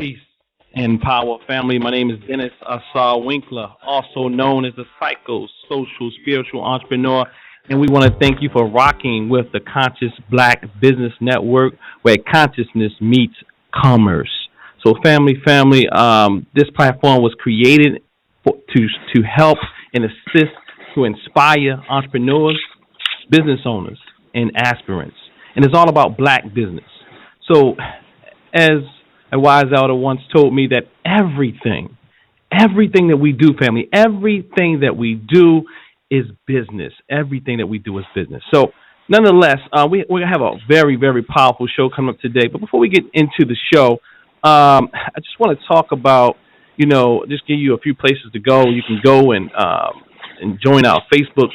Peace and power, family. My name is Dennis Assar Winkler, also known as the psycho social spiritual entrepreneur. And we want to thank you for rocking with the Conscious Black Business Network, where consciousness meets commerce. So, this platform was created to help and assist to inspire entrepreneurs, business owners, and aspirants. And it's all about black business. So, as a wise elder once told me that everything that we do, family, everything that we do is business. Everything that we do is business. So, nonetheless, we're going to have a very, very powerful show coming up today. But before we get into the show, I just want to talk about, just give you a few places to go. You can go and join our Facebook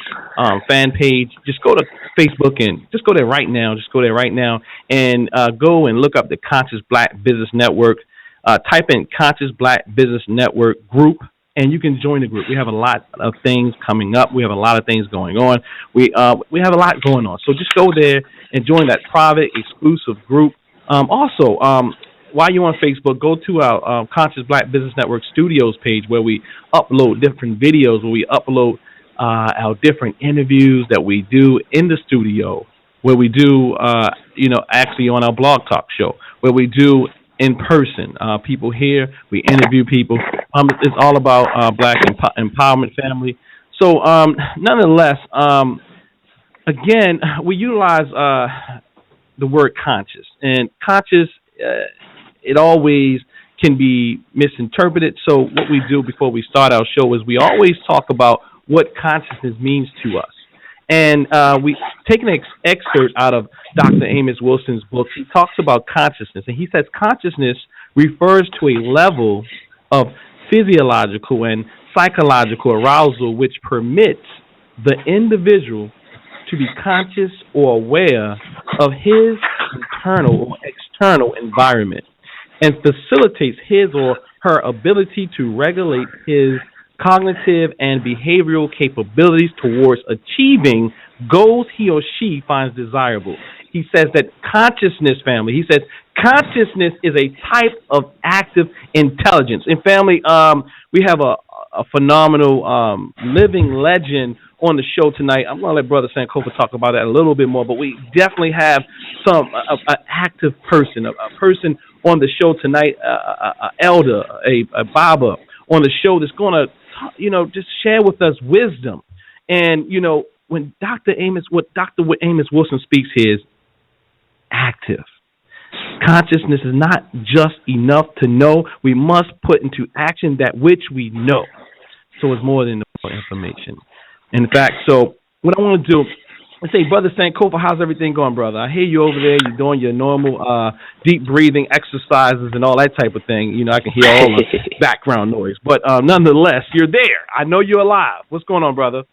fan page. Just go to Facebook and just go there right now. Just go there right now and go and look up the Conscious Black Business Network. Type in Conscious Black Business Network group, and you can join the group. We have a lot of things coming up. We have a lot of things going on. We have a lot going on. So just go there and join that private, exclusive group. Also, while you're on Facebook, go to our Conscious Black Business Network Studios page where we upload different videos, where we upload our different interviews that we do in the studio, where we do, actually on our blog talk show, where we do in person. People here, we interview people. It's all about black empowerment, family. So, nonetheless, again, we utilize the word conscious. And conscious, it always can be misinterpreted. So what we do before we start our show is we always talk about what consciousness means to us. And we take an excerpt out of Dr. Amos Wilson's book. He talks about consciousness, and he says consciousness refers to a level of physiological and psychological arousal which permits the individual to be conscious or aware of his internal or external environment and facilitates his or her ability to regulate his cognitive and behavioral capabilities towards achieving goals he or she finds desirable. He says that consciousness, family, he says consciousness is a type of active intelligence. And family, we have a phenomenal living legend on the show tonight. I'm going to let Brother Sankofa talk about that a little bit more, but we definitely have an active person, a person on the show tonight, a elder, a Baba on the show that's going to, just share with us wisdom. And, when Dr. Amos Wilson speaks here is active. Consciousness is not just enough to know. We must put into action that which we know. So it's more than information. In fact, so what I want to do, let's say, Brother Sankofa, how's everything going, brother? I hear you over there. You're doing your normal deep breathing exercises and all that type of thing. I can hear all the background noise. But nonetheless, you're there. I know you're alive. What's going on, brother?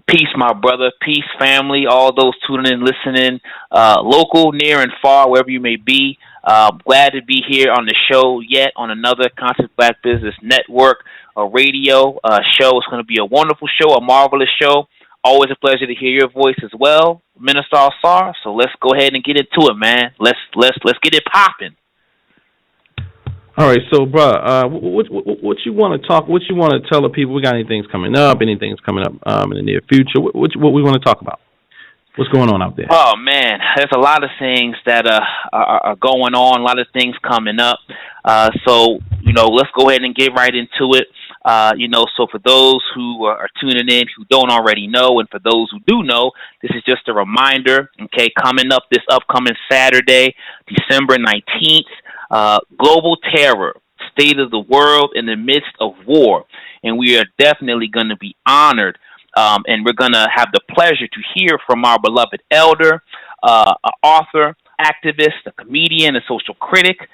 Peace, my brother. Peace, family. All those tuning in, listening, local, near, and far, wherever you may be. Glad to be here on the show yet on another Conscious Black Business Network, a radio show. It's going to be a wonderful show, a marvelous show. Always a pleasure to hear your voice as well, Minister Alsar. So let's go ahead and get into it, man. Let's get it popping. All right, so, bro, what you want to talk? What you want to tell the people? We got anything's coming up? Anything's coming up in the near future? What we want to talk about? What's going on out there? Oh man, there's a lot of things that are going on. A lot of things coming up. So let's go ahead and get right into it. So for those who are tuning in who don't already know, and for those who do know, this is just a reminder. Okay, coming up this upcoming Saturday, December 19th, global terror, state of the world in the midst of war, and we are definitely going to be honored. And we're going to have the pleasure to hear from our beloved elder, an author, activist, a comedian, a social critic,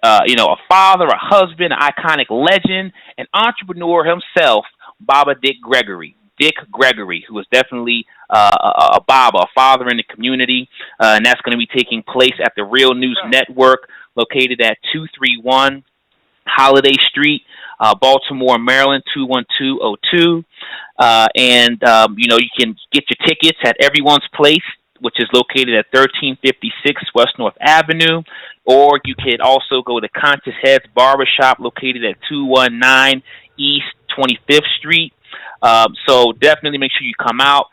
a father, a husband, an iconic legend, an entrepreneur himself, Baba Dick Gregory. Dick Gregory, who is definitely a Baba, a father in the community, and that's going to be taking place at the Real News Network, located at 231 Holiday Street, Baltimore, Maryland, 21202. You can get your tickets at Everyone's Place, which is located at 1356 West North Avenue, or you can also go to Conscious Heads Barbershop located at 219 East 25th Street. So definitely make sure you come out.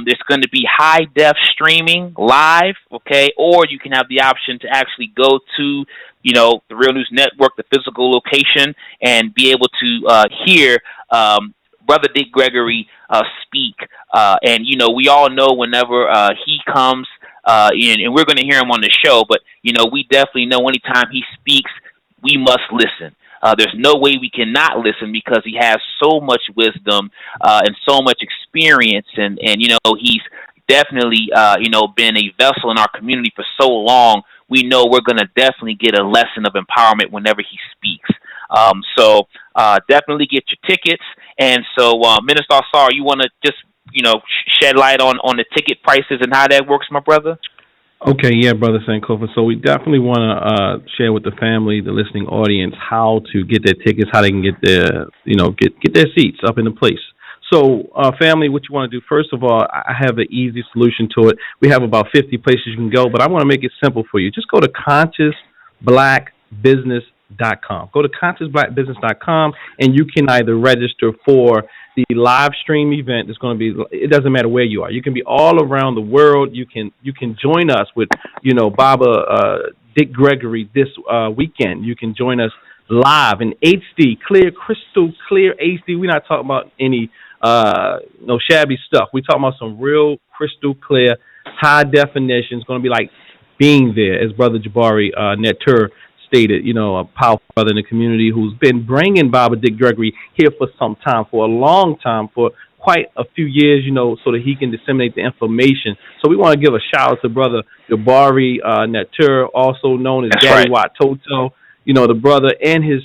There's going to be high def streaming live, okay? Or you can have the option to actually go to, the Real News Network, the physical location, and be able to hear Brother Dick Gregory speak. And we all know whenever he comes, and we're going to hear him on the show, but we definitely know anytime he speaks, we must listen. There's no way we cannot listen because he has so much wisdom and so much experience, and he's definitely been a vessel in our community for so long. We know we're going to definitely get a lesson of empowerment whenever he speaks. So definitely get your tickets. And so, Minister Asar, you want to just shed light on the ticket prices and how that works, my brother? Okay, yeah, Brother Sankofa. So we definitely want to share with the family, the listening audience, how to get their tickets, how they can get their, get their seats up in the place. So, family, what you want to do, first of all, I have an easy solution to it. We have about 50 places you can go, but I want to make it simple for you. Just go to consciousblackbusiness.com. Go to consciousblackbusiness.com, and you can either register for the live stream event. It's going to be, it doesn't matter where you are. You can be all around the world. You can join us with, Baba Dick Gregory this weekend. You can join us live in HD, clear, crystal clear HD. We're not talking about any no shabby stuff. We're talking about some real crystal clear, high definition. It's going to be like being there, as Brother Jabari Netur stated, a powerful brother in the community who's been bringing Baba Dick Gregory here for some time, for a long time, for quite a few years, so that he can disseminate the information. So we want to give a shout out to Brother Jabari Netur, also known as That's Daddy right. Wat Toto, the brother and his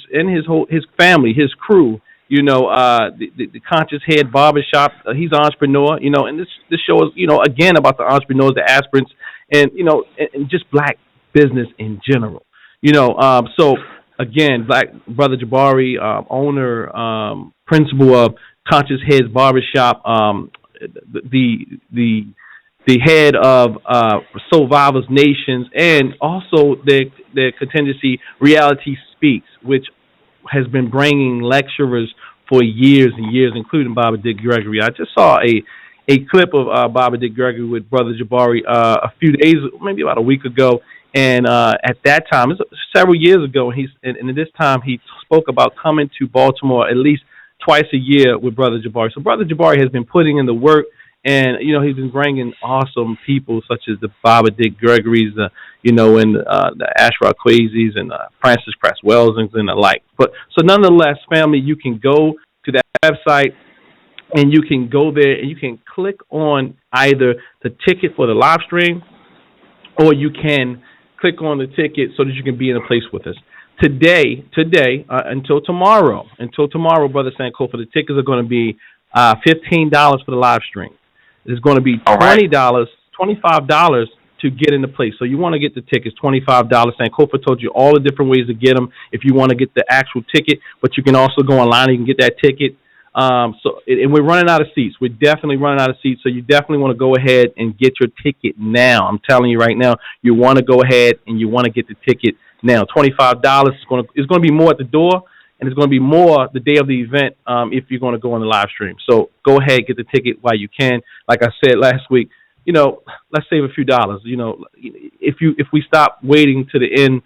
family, his crew, the Conscious Head Barbershop. He's an entrepreneur, and this show is, again, about the entrepreneurs, the aspirants, and, and just black business in general. So again, Black Brother Jabari, owner, principal of Conscious Heads Barbershop, the head of Survivors Nations, and also their contingency Reality Speaks, which has been bringing lecturers for years and years, including Baba Dick Gregory. I just saw a clip of Baba Dick Gregory with Brother Jabari a few days, maybe about a week ago. And at that time, it's several years ago, and this time he spoke about coming to Baltimore at least twice a year with Brother Jabari. So Brother Jabari has been putting in the work, and he's been bringing awesome people such as the Baba Dick Gregory's, and the Ashraf Quazies and Francis Cresswells and the like. But so nonetheless, family, you can go to that website, and you can go there and you can click on either the ticket for the live stream, or you can click on the ticket so that you can be in a place with us. Today, until tomorrow, Brother Sankofa, the tickets are going to be $15 for the live stream. It's going to be $20, $25 to get in the place. So you want to get the tickets, $25. Sankofa told you all the different ways to get them if you want to get the actual ticket, but you can also go online and you can get that ticket. And we're running out of seats. We're definitely running out of seats. So you definitely want to go ahead and get your ticket now. I'm telling you right now, you want to go ahead and you want to get the ticket now. $25 is going to be more at the door, and it's going to be more the day of the event if you're going to go on the live stream. So go ahead, get the ticket while you can. Like I said last week, let's save a few dollars. If we stop waiting to the end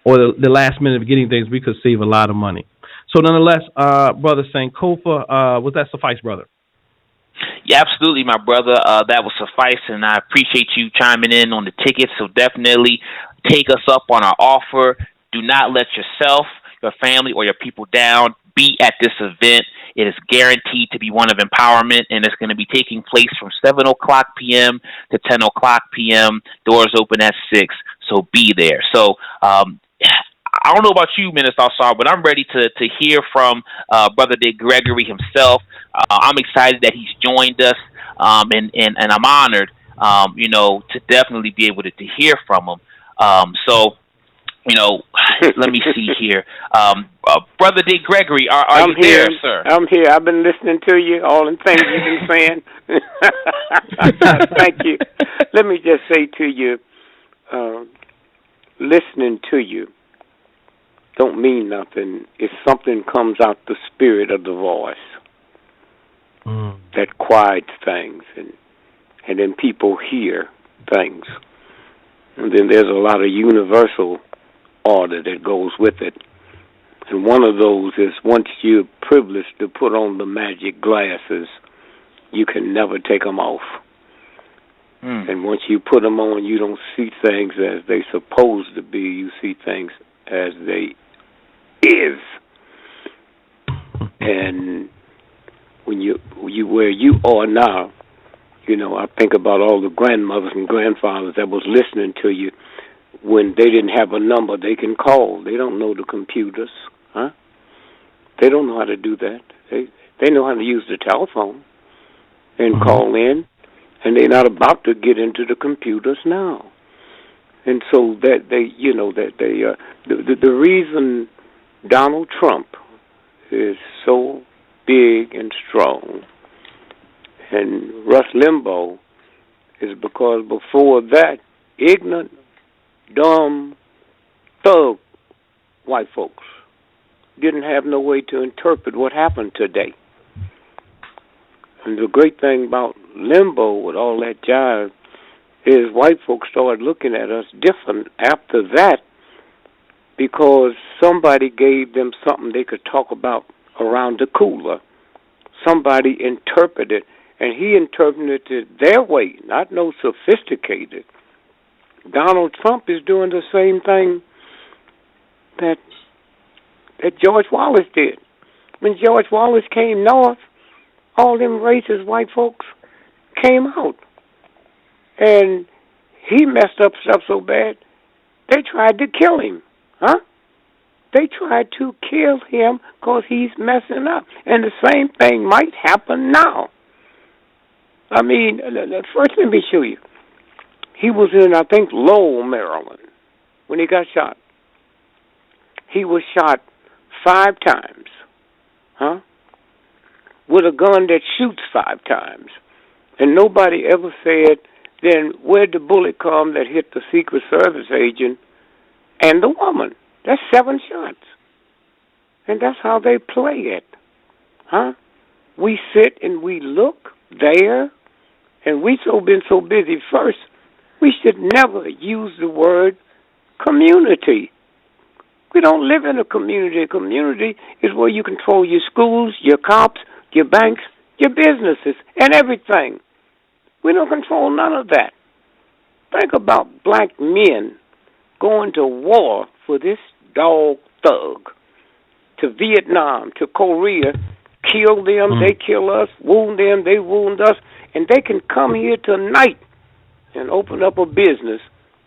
or the last minute of getting things, we could save a lot of money. So nonetheless, Brother Sankofa, would that suffice, brother? Yeah, absolutely, my brother. That will suffice, and I appreciate you chiming in on the tickets. So definitely take us up on our offer. Do not let yourself, your family, or your people down. Be at this event. It is guaranteed to be one of empowerment, and it's going to be taking place from 7 o'clock p.m. to 10 o'clock p.m. Doors open at 6, so be there. So I don't know about you, Minister Asar, but I'm ready to hear from Brother Dick Gregory himself. I'm excited that he's joined us, and I'm honored, to definitely be able to hear from him. So, let me see here. Brother Dick Gregory, are you here, there, sir? I'm here. I've been listening to you, all the things you've been saying. Thank you. Let me just say to you, listening to you don't mean nothing if something comes out the spirit of the voice that quiets things, and then people hear things. And then there's a lot of universal order that goes with it. And one of those is once you're privileged to put on the magic glasses, you can never take them off. And once you put them on, you don't see things as they supposed to be. You see things as they is. And when you where you are now, you know, I think about all the grandmothers and grandfathers that was listening to you when they didn't have a number they can call. They don't know the computers, huh? They don't know how to do that. They know how to use the telephone and call in, and they're not about to get into the computers now. And so that the reason Donald Trump is so big and strong, and Rush Limbaugh is because before that, ignorant, dumb, thug white folks didn't have no way to interpret what happened today. And the great thing about Limbaugh with all that jive is white folks started looking at us different after that because somebody gave them something they could talk about around the cooler. Somebody interpreted, and he interpreted it their way, not no sophisticated. Donald Trump is doing the same thing that George Wallace did. When George Wallace came north, all them racist white folks came out. And he messed up stuff so bad, they tried to kill him. Huh? They tried to kill him because he's messing up. And the same thing might happen now. I mean, first let me show you. He was in, I think, Lowell, Maryland, when he got shot. He was shot 5 times, huh? With a gun that shoots 5 times. And nobody ever said, then where'd the bullet come that hit the Secret Service agent and the woman? That's 7 shots. And that's how they play it, huh? We sit and we look there, and we been so busy first, we should never use the word community. We don't live in a community. A community is where you control your schools, your cops, your banks, your businesses, and everything. We don't control none of that. Think about black men going to war for this dog thug, to Vietnam, to Korea, kill them, they kill us, wound them, they wound us, and they can come here tonight and open up a business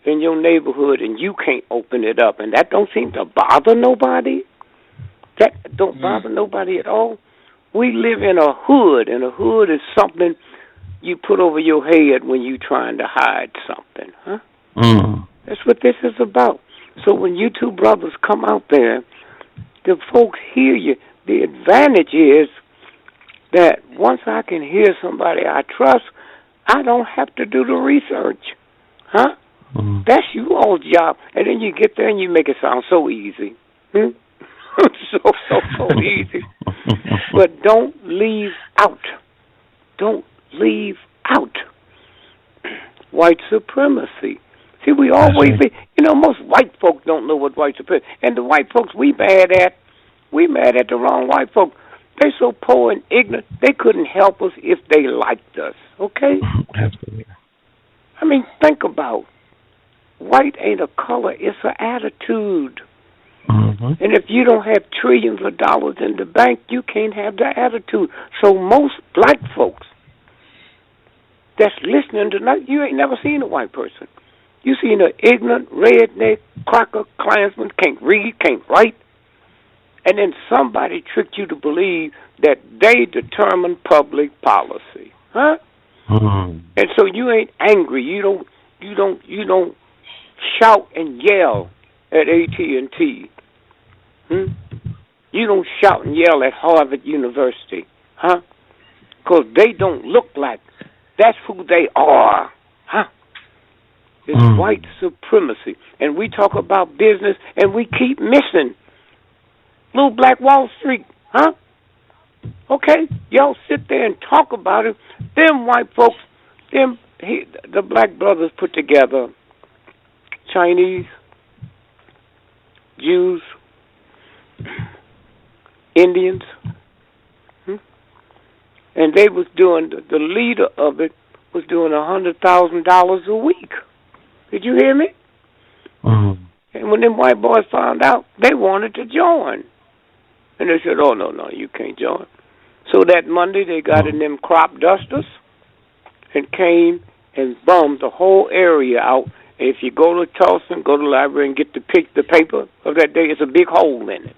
in your neighborhood, and you can't open it up, and that don't seem to bother nobody. That don't bother nobody at all. We live in a hood, and a hood is something you put over your head when you're trying to hide something, huh? That's what this is about. So when you two brothers come out there, the folks hear you. The advantage is that once I can hear somebody I trust, I don't have to do the research, huh? That's you all's job. And then you get there and you make it sound so easy. So easy. But don't leave out. Don't leave out white supremacy. See, we always be, most white folks don't know what white supremacy is. And the white folks we mad at the wrong white folks. They're so poor and ignorant, they couldn't help us if they liked us, okay? Absolutely. I mean, think about white ain't a color, it's an attitude. And if you don't have trillions of dollars in the bank, you can't have the attitude. So most black folks that's listening tonight, you ain't never seen a white person. You seen an ignorant, redneck, cracker, Klansman, can't read, can't write, and then somebody tricked you to believe that they determine public policy, huh? And so you ain't angry. You don't shout and yell at AT&T. You don't shout and yell at Harvard University, huh? Because they don't look like that's who they are, huh? It's white supremacy. And we talk about business, and we keep missing Little Black Wall Street, huh? Okay, y'all sit there and talk about it. Them white folks, the black brothers put together Chinese, Jews, Indians, and they was doing, the leader of it was doing $100,000 a week. Did you hear me? And when them white boys found out, they wanted to join. And they said, oh, no, you can't join. So that Monday they got in them crop dusters and came and bummed the whole area out. And if you go to Charleston, go to the library and get the paper of that day, it's a big hole in it.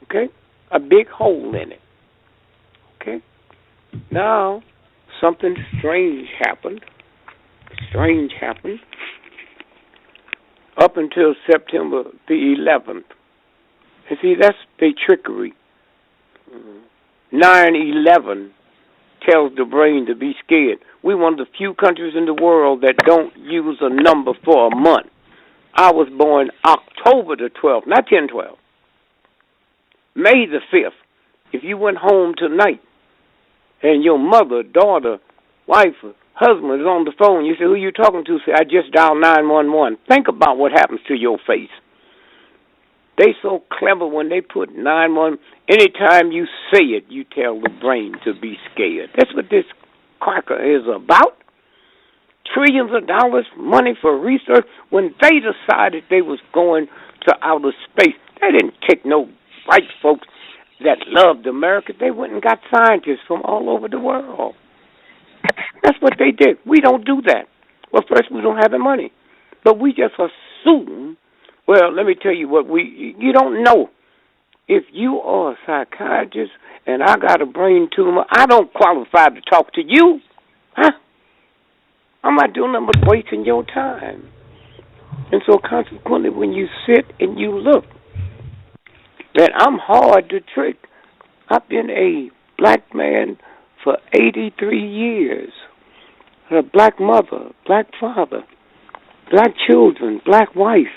Okay? A big hole in it. Okay? Now, something strange happened. Up until September the 11th. And see, that's their trickery. 9/11 tells the brain to be scared. We're one of the few countries in the world that don't use a number for a month. I was born October the 12th, not 10/12. May the 5th. If you went home tonight and your mother, daughter, wife, or husband is on the phone, you say, who you talking to? Say, I just dialed 911. Think about what happens to your face. They so clever when they put 911. Anytime you say it, you tell the brain to be scared. That's what this cracker is about. Trillions of dollars, money for research. When they decided they was going to outer space, they didn't take no white folks that loved America. They went and got scientists from all over the world. That's what they did. We don't do that. Well, first, we don't have the money. But we just assume, well, let me tell you what, you don't know. If you are a psychiatrist and I got a brain tumor, I don't qualify to talk to you. Huh? I'm not doing nothing but wasting your time. And so consequently, when you sit and you look, man, I'm hard to trick. I've been a black man for 83 years. A black mother, black father, black children, black wife.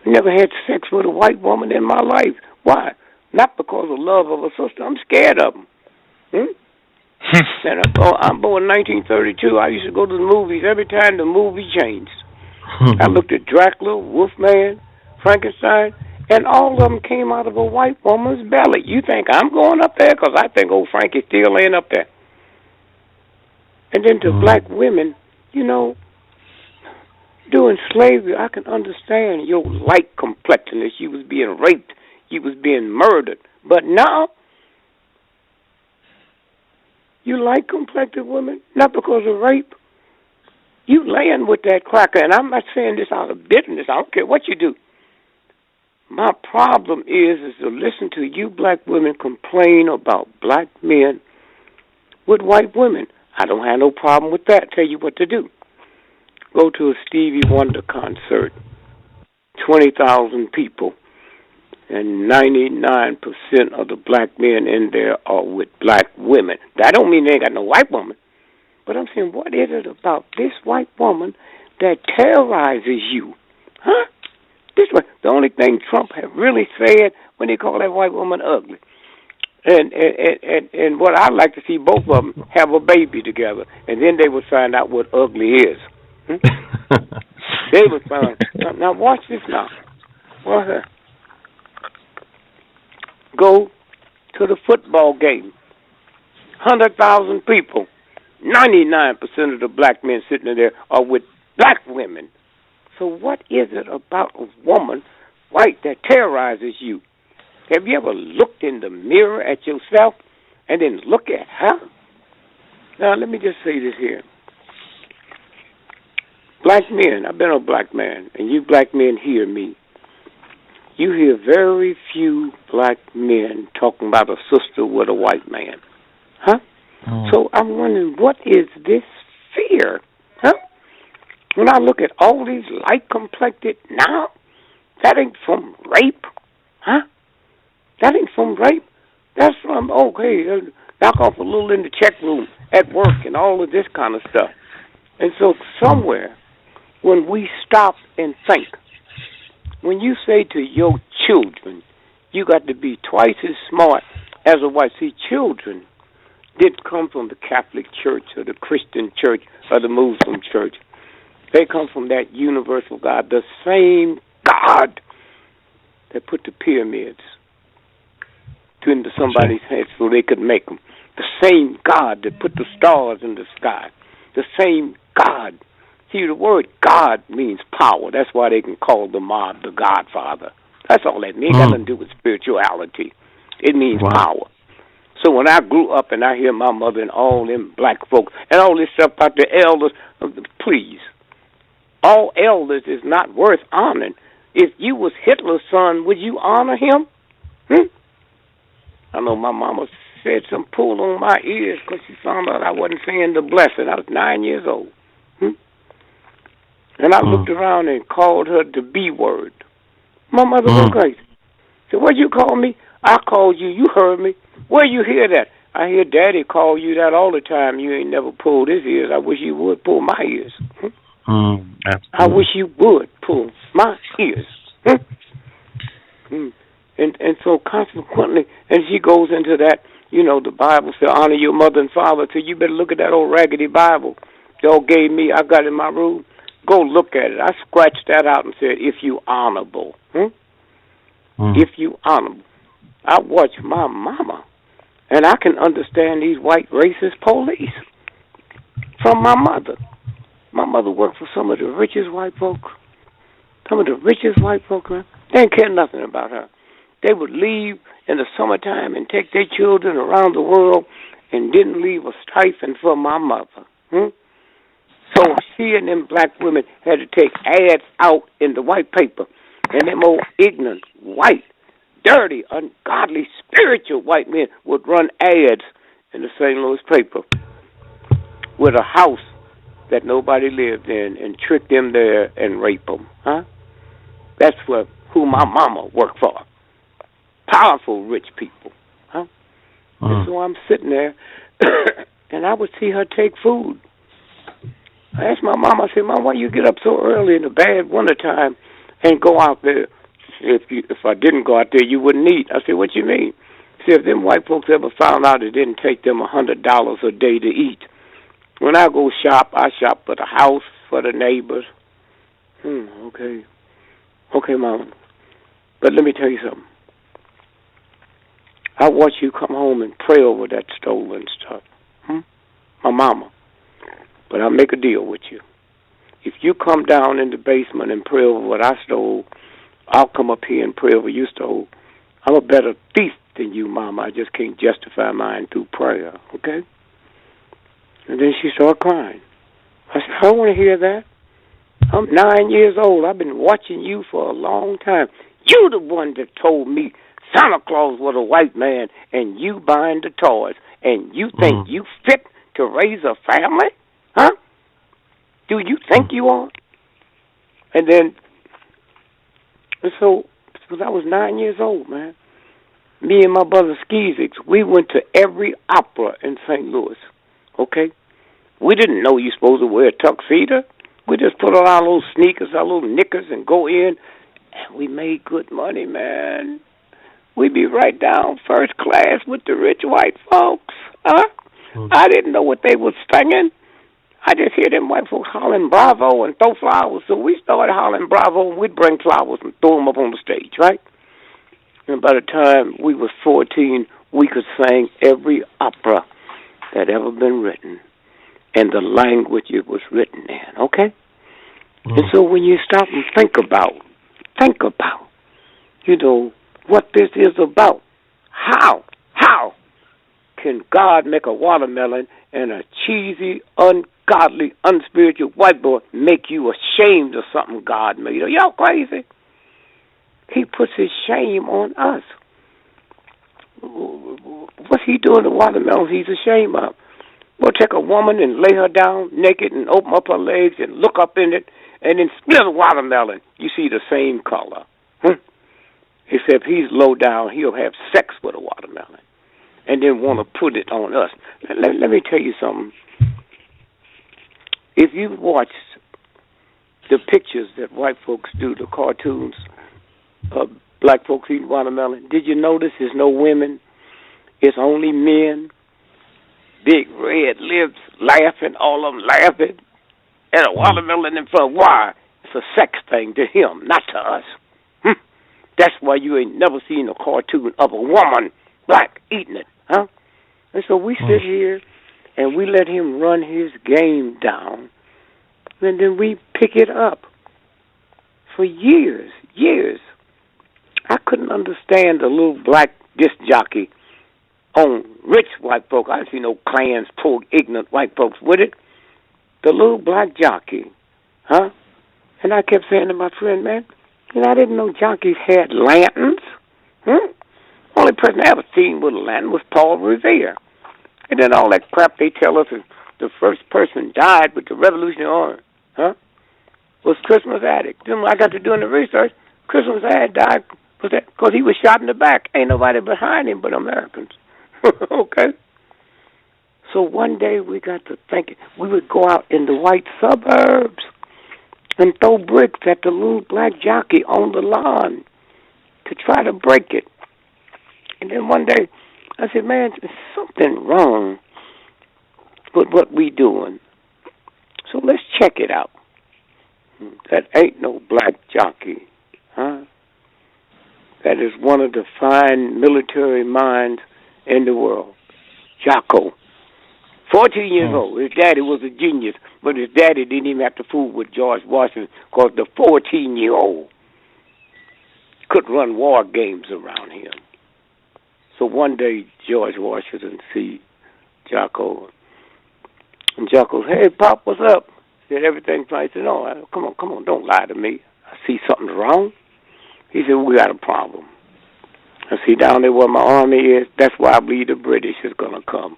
Never had sex with a white woman in my life. Why? Not because of love of a sister. I'm scared of them. And I'm born in 1932. I used to go to the movies every time the movie changed. I looked at Dracula, Wolfman, Frankenstein, and all of them came out of a white woman's belly. You think I'm going up there? Because I think old Frankie's still laying up there. And then to black women, you know, during slavery, I can understand your light complexion as you was being raped, you was being murdered. But now, you light complected women, not because of rape. You laying with that cracker, and I'm not saying this out of bitterness. I don't care what you do. My problem is to listen to you black women complain about black men with white women. I don't have no problem with that. Tell you what to do. Go to a Stevie Wonder concert, 20,000 people, and 99% of the black men in there are with black women. That don't mean they ain't got no white woman. But I'm saying, what is it about this white woman that terrorizes you? Huh? This one, the only thing Trump had really said when he called that white woman ugly. And what I'd like to see both of them have a baby together, and then they would find out what ugly is. They would find. Now watch this now. Watch that. Go to the football game. 100,000 people. 99% of the black men sitting there are with black women. So what is it about a woman, white, that terrorizes you? Have you ever looked in the mirror at yourself and then look at her? Now, let me just say this here. Black men, I've been a black man, and you black men hear me. You hear very few black men talking about a sister with a white man. Huh? So I'm wondering, what is this fear? Huh? When I look at all these light-complected now, that ain't from rape. Huh? That ain't from rape. That's from, okay, knock off a little in the check room at work and all of this kind of stuff. And so somewhere when we stop and think. When you say to your children, you got to be twice as smart as a white. See, children didn't come from the Catholic Church or the Christian Church or the Muslim Church. They come from that universal God, the same God that put the pyramids into somebody's head so they could make them. The same God that put the stars in the sky. The same God. See, the word God means power. That's why they can call the mob the Godfather. That's all that means. It got nothing to do with spirituality. It means power. So when I grew up and I hear my mother and all them black folks and all this stuff about the elders, please, all elders is not worth honoring. If you was Hitler's son, would you honor him? I know my mama said some pull on my ears because she found out I wasn't saying the blessing. I was 9 years old. And I looked around and called her the B word. My mother went crazy. Said, what'd you call me? I called you. You heard me. Where you hear that? I hear Daddy call you that all the time. You ain't never pulled his ears. I wish you would pull my ears. I wish you would pull my ears. And so consequently, and she goes into that, you know, the Bible says, honor your mother and father. So you better look at that old raggedy Bible y'all gave me. I got in my room. Go look at it. I scratched that out and said, if you honorable. If you honorable. I watch my mama, and I can understand these white racist police from my mother. My mother worked for some of the richest white folk. Some of the richest white folk, man. They didn't care nothing about her. They would leave in the summertime and take their children around the world and didn't leave a stipend for my mother. So she and them black women had to take ads out in the white paper. And them old ignorant, white, dirty, ungodly, spiritual white men would run ads in the St. Louis paper with a house that nobody lived in and trick them there and rape them. That's who my mama worked for. Powerful rich people. And so I'm sitting there, and I would see her take food. I asked my mama, I said, Mom, why you get up so early in the bad wintertime and go out there? If I didn't go out there, you wouldn't eat. I said, what you mean? She said, if them white folks ever found out it didn't take them $100 a day to eat. When I go shop, I shop for the house, for the neighbors. Okay. Okay, Mama. But let me tell you something. I watch you come home and pray over that stolen stuff. My mama. But I'll make a deal with you. If you come down in the basement and pray over what I stole, I'll come up here and pray over you stole. I'm a better thief than you, Mama. I just can't justify mine through prayer, okay? And then she started crying. I said, I don't want to hear that. I'm 9 years old. I've been watching you for a long time. You the one that told me Santa Claus was a white man and you buying the toys. And you think you fit to raise a family? Huh? Do you think you are? And so I was 9 years old, man. Me and my brother Skeezix, we went to every opera in St. Louis, okay? We didn't know you're supposed to wear a tuxedo. We just put on our little sneakers, our little knickers, and go in, and we made good money, man. We'd be right down first class with the rich white folks, huh? I didn't know what they was singing. I just hear them white folks hollering bravo and throw flowers. So we started hollering bravo, and we'd bring flowers and throw them up on the stage, right? And by the time we was 14, we could sing every opera that ever been written and the language it was written in, okay? And so when you stop and think about, you know, what this is about, how can God make a watermelon and a cheesy, ungodly, unspiritual white boy make you ashamed of something God made? Are y'all crazy? He puts his shame on us. What's he doing to watermelons he's ashamed of? We'll take a woman and lay her down naked and open up her legs and look up in it and then split a watermelon. You see the same color. Except he's low down, he'll have sex with a watermelon and then want to put it on us. Let me tell you something. If you've watched the pictures that white folks do, the cartoons of black folks eating watermelon. Did you notice there's no women? It's only men, big red lips, laughing, all of them laughing, and a watermelon in front. Why? It's a sex thing to him, not to us. That's why you ain't never seen a cartoon of a woman, black, eating it, huh? And so we sit here and we let him run his game down, and then we pick it up. For years. I couldn't understand the little black disc jockey on rich white folks. I didn't see no clans, poor, ignorant white folks with it. The little black jockey, huh? And I kept saying to my friend, man, I didn't know jockeys had lanterns. Only person I ever seen with a lantern was Paul Revere. And then all that crap they tell us is the first person died with the Revolutionary Army, was Christmas Addict. Then when I got to doing the research, Christmas Addict died because he was shot in the back. Ain't nobody behind him but Americans. Okay? So one day we got to thinking. We would go out in the white suburbs and throw bricks at the little black jockey on the lawn to try to break it. And then one day I said, man, there's something wrong with what we doing. So let's check it out. That ain't no black jockey, huh? That is one of the fine military minds in the world. Jocko. 14 years old. His daddy was a genius, but his daddy didn't even have to fool with George Washington because the 14-year-old could run war games around him. So one day, George Washington see Jocko. And Jocko said, hey, Pop, what's up? He said, everything's fine. He said, no, come on, don't lie to me. I see something's wrong. He said, we got a problem. I see down there where my army is, that's why I believe the British is going to come.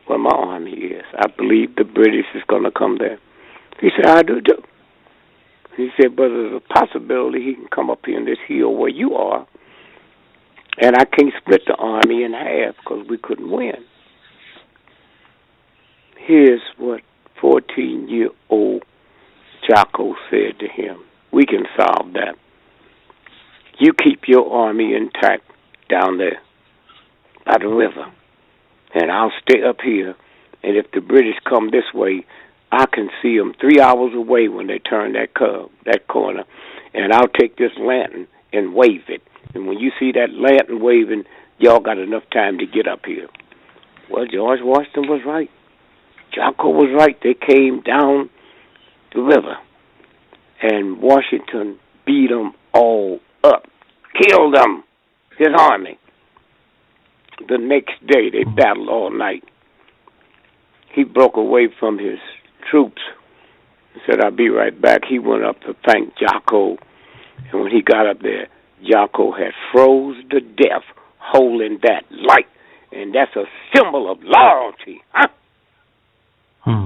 Where my army is. I believe the British is going to come there. He said, I do too. He said, but there's a possibility he can come up here in this hill where you are, and I can't split the army in half because we couldn't win. Here's what 14-year-old Jocko said to him. We can solve that. You keep your army intact down there by the river, and I'll stay up here, and if the British come this way, I can see them 3 hours away when they turn that corner, and I'll take this lantern and wave it. And when you see that lantern waving, y'all got enough time to get up here. Well, George Washington was right. Jocko was right. They came down the river, and Washington beat them all up, killed them, his army. The next day, they battled all night. He broke away from his troops and said, I'll be right back. He went up to thank Jocko, and when he got up there, Jocko had froze to death holding that light, and that's a symbol of loyalty, huh?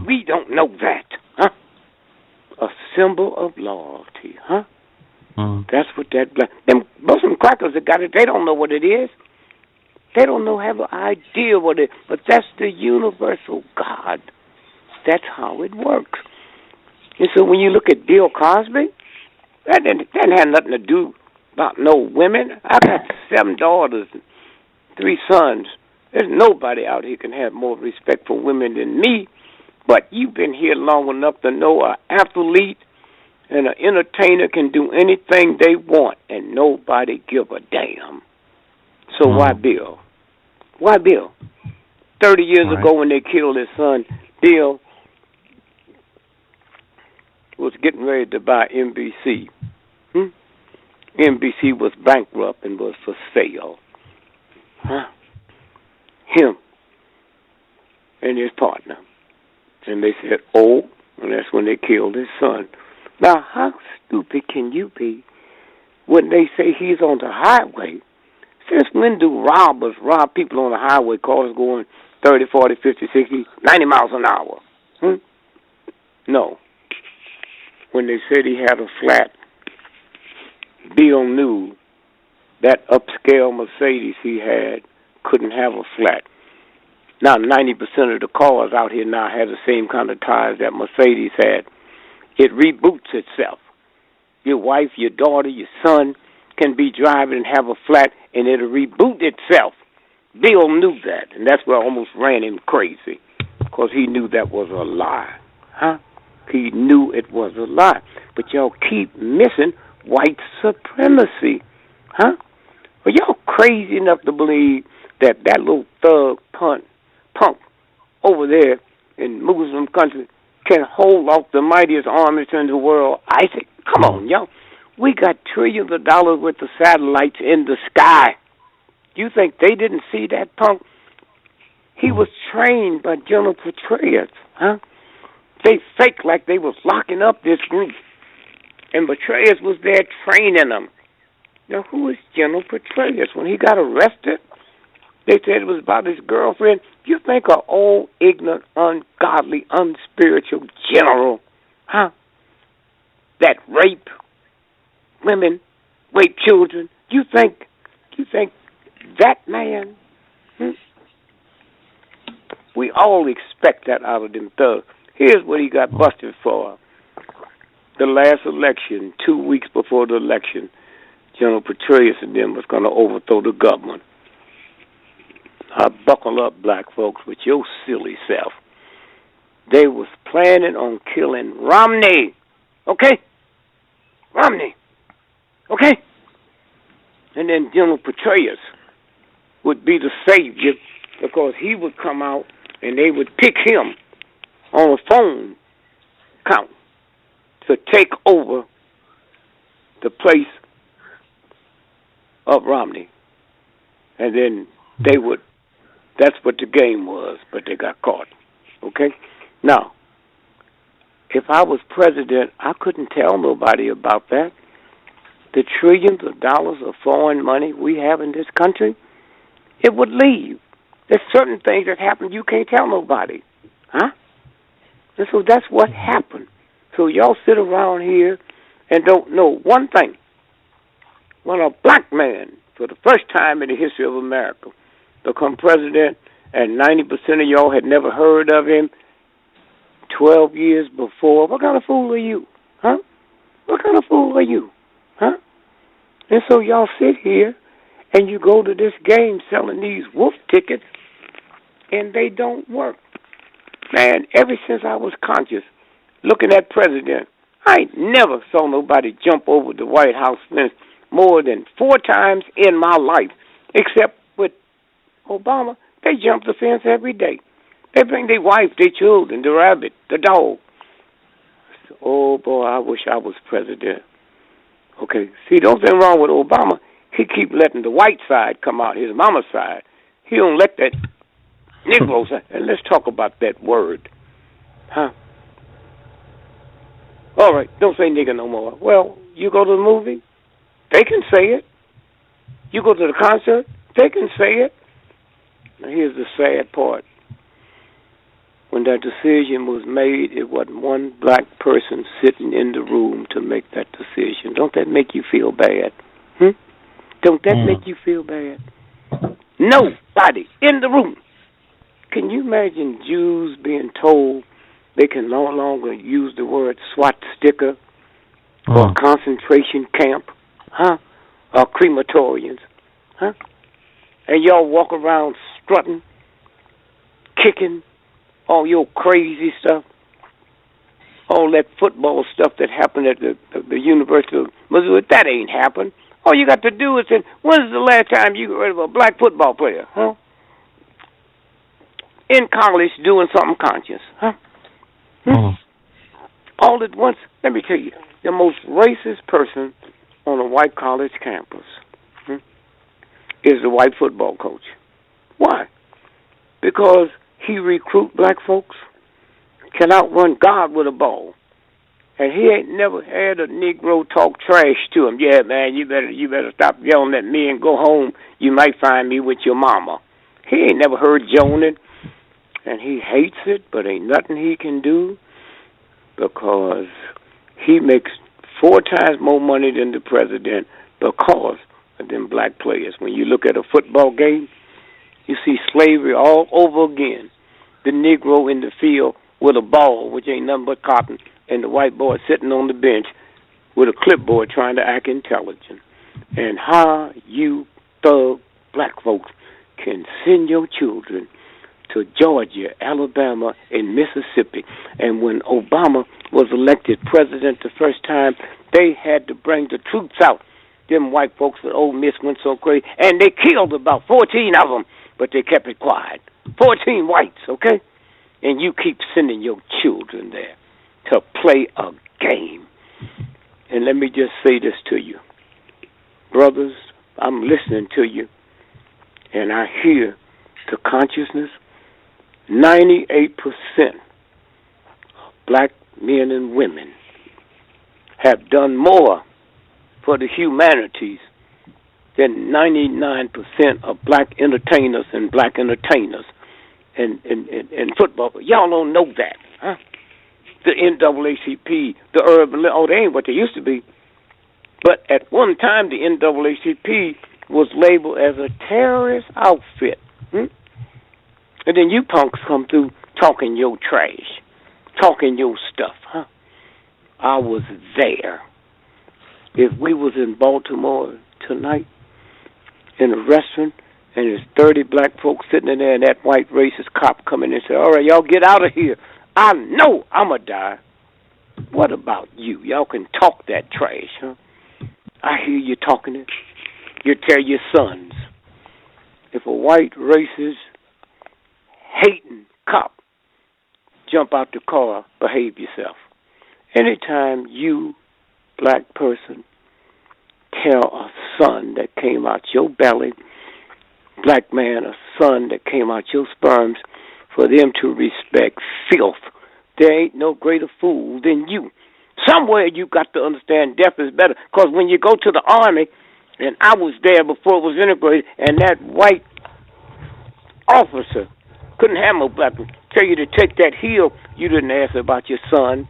We don't know that, huh? A symbol of loyalty, huh? That's what that black... Them Muslim crackers that got it, they don't know what it is. They don't have an idea what it is, but that's the universal God. That's how it works. And so when you look at Bill Cosby, that had nothing to do about no women. I got 7 daughters and 3 sons. There's nobody out here can have more respect for women than me. But you've been here long enough to know an athlete and an entertainer can do anything they want, and nobody give a damn. So why Bill? Why Bill? 30 years ago when they killed his son, Bill was getting ready to buy NBC. NBC was bankrupt and was for sale. Him and his partner. And they said, oh, and that's when they killed his son. Now, how stupid can you be when they say he's on the highway? Since when do robbers rob people on the highway, cars going 30, 40, 50, 60, 90 miles an hour? No. When they said he had a flat, Bill knew that upscale Mercedes he had couldn't have a flat. Now, 90% of the cars out here now have the same kind of tires that Mercedes had. It reboots itself. Your wife, your daughter, your son can be driving and have a flat, and it'll reboot itself. Bill knew that, and that's what almost ran him crazy, because he knew that was a lie. Huh? He knew it was a lie. But y'all keep missing white supremacy. Huh? Are y'all crazy enough to believe that that little thug punk over there in Muslim countries can hold off the mightiest armies in the world? Isaac, come on, y'all. We got trillions of dollars worth of satellites in the sky. You think they didn't see that punk? He was trained by General Petraeus, huh? They faked like they was locking up this group, and Petraeus was there training them. Now, who is General Petraeus? When he got arrested, they said it was about his girlfriend. You think an old, ignorant, ungodly, unspiritual general, huh? That rape women, rape children. You think that man? We all expect that out of them thugs. Here's what he got busted for. The last election, 2 weeks before the election, General Petraeus and them was going to overthrow the government. I buckle up, black folks, with your silly self. They was planning on killing Romney. Okay? Romney. Okay? And then General Petraeus would be the savior, because he would come out and they would pick him on a phone count to take over the place of Romney. And then they would, that's what the game was, but they got caught. Okay? Now, if I was president, I couldn't tell nobody about that. The trillions of dollars of foreign money we have in this country, it would leave. There's certain things that happen you can't tell nobody. Huh? And so that's what happened. So y'all sit around here and don't know one thing. When a black man, for the first time in the history of America, become president, and 90% of y'all had never heard of him 12 years before, what kind of fool are you? Huh? What kind of fool are you? Huh? And so y'all sit here and you go to this game selling these wolf tickets, and they don't work. Man, ever since I was conscious, looking at president, I ain't never saw nobody jump over the White House fence more than 4 times in my life, except with Obama. They jump the fence every day. They bring their wife, their children, the rabbit, the dog. Oh, boy, I wish I was president. Okay, see, the only thing wrong with Obama, he keep letting the white side come out, his mama's side. He don't let that Negro side. And let's talk about that word. Huh? All right, don't say nigger no more. Well, you go to the movie, they can say it. You go to the concert, they can say it. Now, here's the sad part. When that decision was made, it wasn't one black person sitting in the room to make that decision. Don't that make you feel bad? Don't that make you feel bad? Nobody in the room. Can you imagine Jews being told they can no longer use the word swastika or concentration camp, or crematorians, and y'all walk around strutting, kicking, all your crazy stuff, all that football stuff that happened at the University of Missouri, that ain't happened. All you got to do is say, when's the last time you got rid of a black football player, in college doing something conscious, All at once, let me tell you, the most racist person on a white college campus is the white football coach. Why? Because he recruit black folks, can outrun God with a ball. And he ain't never had a Negro talk trash to him. Yeah, man, you better stop yelling at me and go home. You might find me with your mama. He ain't never heard Jonan, and he hates it, but ain't nothing he can do, because he makes 4 times more money than the president because of them black players. When you look at a football game, you see slavery all over again. The Negro in the field with a ball, which ain't nothing but cotton, and the white boy sitting on the bench with a clipboard trying to act intelligent. And how you thug black folks can send your children to Georgia, Alabama, and Mississippi. And when Obama was elected president the first time, they had to bring the troops out. Them white folks at Ole Miss went so crazy, and they killed about 14 of them, but they kept it quiet. 14 whites, okay? And you keep sending your children there to play a game. And let me just say this to you. Brothers, I'm listening to you, and I hear the consciousness. 98% of black men and women have done more for the humanities than 99% of black entertainers and football. Y'all don't know that, huh? The NAACP, the urban, they ain't what they used to be. But at one time, the NAACP was labeled as a terrorist outfit. And then you punks come through talking your trash, talking your stuff, huh? I was there. If we was in Baltimore tonight in a restaurant and there's 30 black folks sitting in there and that white racist cop coming in and say, all right, y'all get out of here. I know I'm going to die. What about you? Y'all can talk that trash, huh? I hear you talking it. You tell your sons. If a white racist hating cop jump out the car, behave yourself. Anytime you, black person, tell a son that came out your belly, black man, a son that came out your sperms, for them to respect filth, there ain't no greater fool than you. Somewhere you got to understand death is better, because when you go to the army, and I was there before it was integrated, and that white officer couldn't have no black man tell you to take that hill, you didn't ask about your son.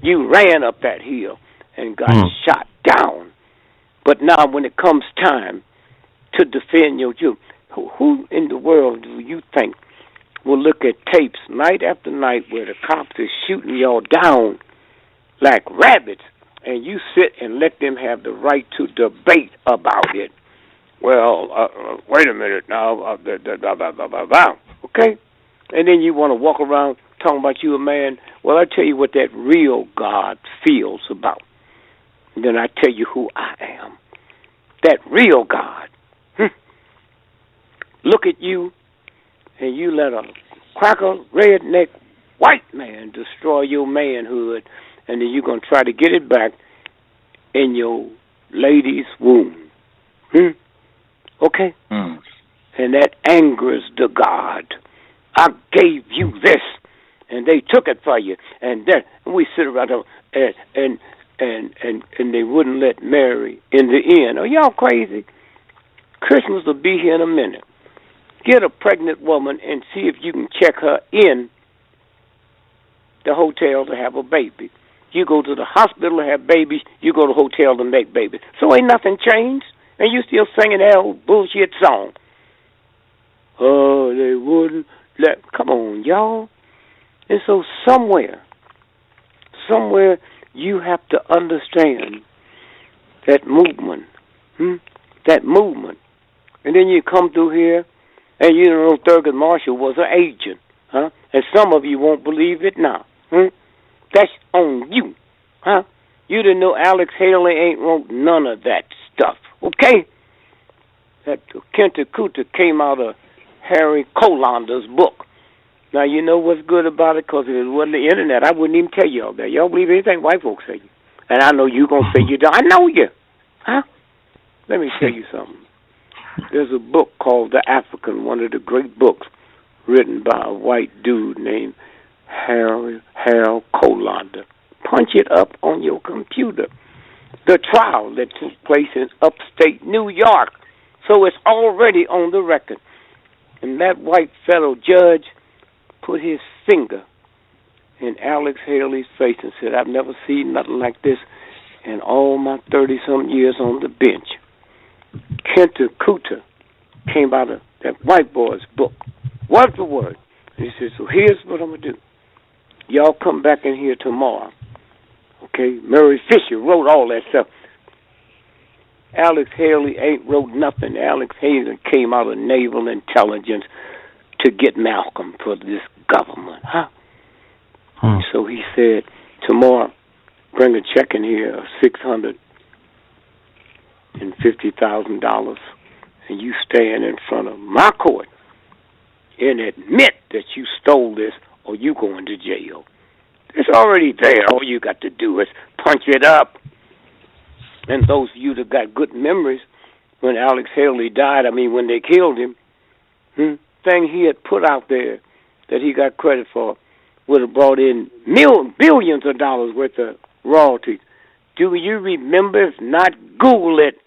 You ran up that hill and got shot down. But now when it comes time to defend your children, who in the world do you think will look at tapes night after night where the cops is shooting y'all down like rabbits, and you sit and let them have the right to debate about it? Well, wait a minute now, okay? And then you want to walk around talking about you a man. Well, I tell you what that real God feels about. And then I tell you who I am. That real God. Look at you, and you let a cracker, redneck, white man destroy your manhood, and then you're going to try to get it back in your lady's womb. Okay? And that angers the God. I gave you this, and they took it for you. And then we sit around and they wouldn't let Mary in the inn. Are y'all crazy? Christmas will be here in a minute. Get a pregnant woman and see if you can check her in the hotel to have a baby. You go to the hospital to have babies. You go to the hotel to make babies. So ain't nothing changed. And you still singing that old bullshit song. Oh, they wouldn't let... Come on, y'all. And so somewhere you have to understand that movement. That movement. And then you come through here, and you know Thurgood Marshall was an agent. Huh? And some of you won't believe it now. That's on you. Huh? You didn't know Alex Haley ain't wrote none of that stuff. Okay? That Kenta Kuta came out of Harry Colander's book. Now, you know what's good about it? Because if it wasn't the internet, I wouldn't even tell you all that. Y'all believe anything white folks say. And I know you're going to say you don't. I know you. Huh? Let me tell you something. There's a book called The African, one of the great books written by a white dude named Harold Colander. Punch it up on your computer. The trial that took place in upstate New York. So it's already on the record. And that white federal judge put his finger in Alex Haley's face and said, I've never seen nothing like this in all my 30-some years on the bench. Kenta Kuta came out of that white boy's book, word for word. And he said, so here's what I'm going to do. Y'all come back in here tomorrow, Okay, Murray Fisher wrote all that stuff. Alex Haley ain't wrote nothing. Alex Haley came out of naval intelligence to get Malcolm for this government, huh? So he said, tomorrow, bring a check in here of $650,000, and you stand in front of my court and admit that you stole this, or you going to jail. It's already there. All you got to do is punch it up. And those of you that got good memories, when Alex Haley died, when they killed him, thing he had put out there that he got credit for would have brought in billions of dollars worth of royalties. Do you remember? If not, Google it.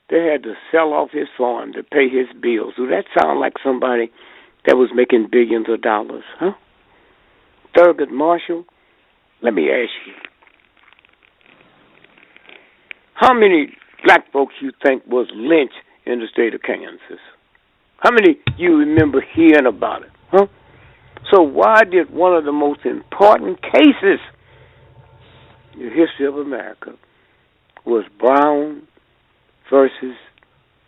They had to sell off his farm to pay his bills. Does that sound like somebody that was making billions of dollars, huh? Thurgood Marshall, let me ask you, how many black folks you think was lynched in the state of Kansas? How many you remember hearing about it, huh? So why did one of the most important cases in the history of America was Brown versus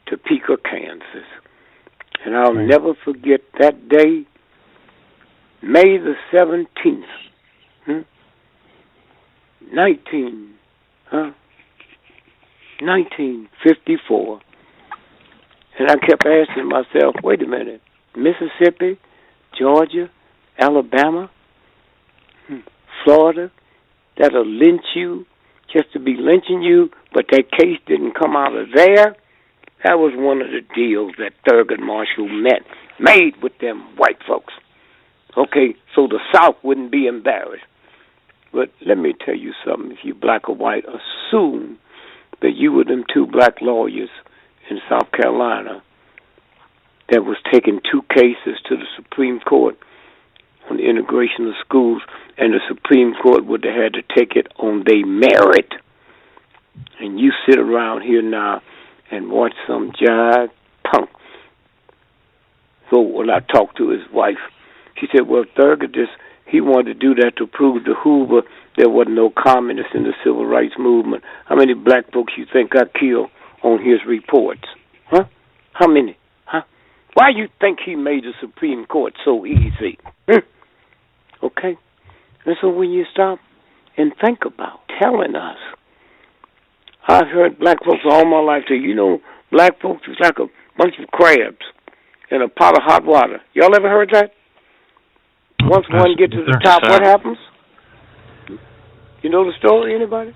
Topeka, Kansas? And I'll never forget that day, May the 17th, 1954. And I kept asking myself, wait a minute, Mississippi, Georgia, Alabama, Florida, that'll lynch you just to be lynching you, but that case didn't come out of there. That was one of the deals that Thurgood Marshall made with them white folks. Okay, so the South wouldn't be embarrassed. But let me tell you something. If you black or white, assume that you were them two black lawyers in South Carolina that was taking two cases to the Supreme Court on the integration of schools, and the Supreme Court would have had to take it on their merit. And you sit around here now and watch some jive punk. So when I talked to his wife, she said, well, Thurgood, he wanted to do that to prove to Hoover there wasn't no communists in the civil rights movement. How many black folks you think got killed on his reports? Huh? How many? Huh? Why you think he made the Supreme Court so easy? Okay? And so when you stop and think about telling us, I've heard black folks all my life say, black folks is like a bunch of crabs in a pot of hot water. Y'all ever heard that? Once one gets to the top, what happens? You know the story, anybody?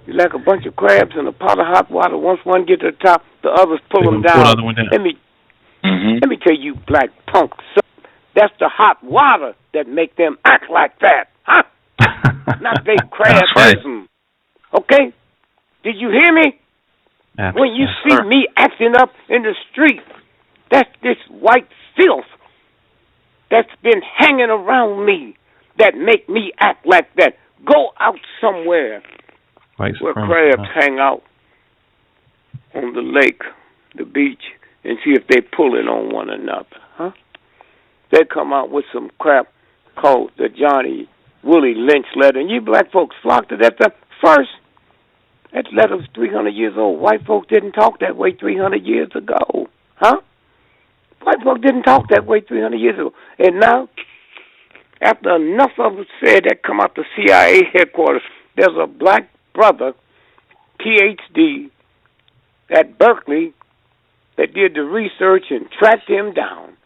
You're like a bunch of crabs in a pot of hot water. Once one gets to the top, the others pull them down. Let me tell you, black punks, that's the hot water that make them act like that, huh? Not they crabism. Okay? Did you hear me? When you see me acting up in the street, that's this white filth that's been hanging around me that make me act like that. Go out somewhere where crabs hang out on the lake, the beach, and see if they pulling on one another, huh? They come out with some crap called the Johnny Willie Lynch letter, and you black folks flock to that stuff. First, that letter was 300 years old. White folks didn't talk that way 300 years ago, huh? White folks didn't talk that way 300 years ago. And now, after enough of us said that come out the CIA headquarters, there's a black brother, PhD, at Berkeley that did the research and tracked him down.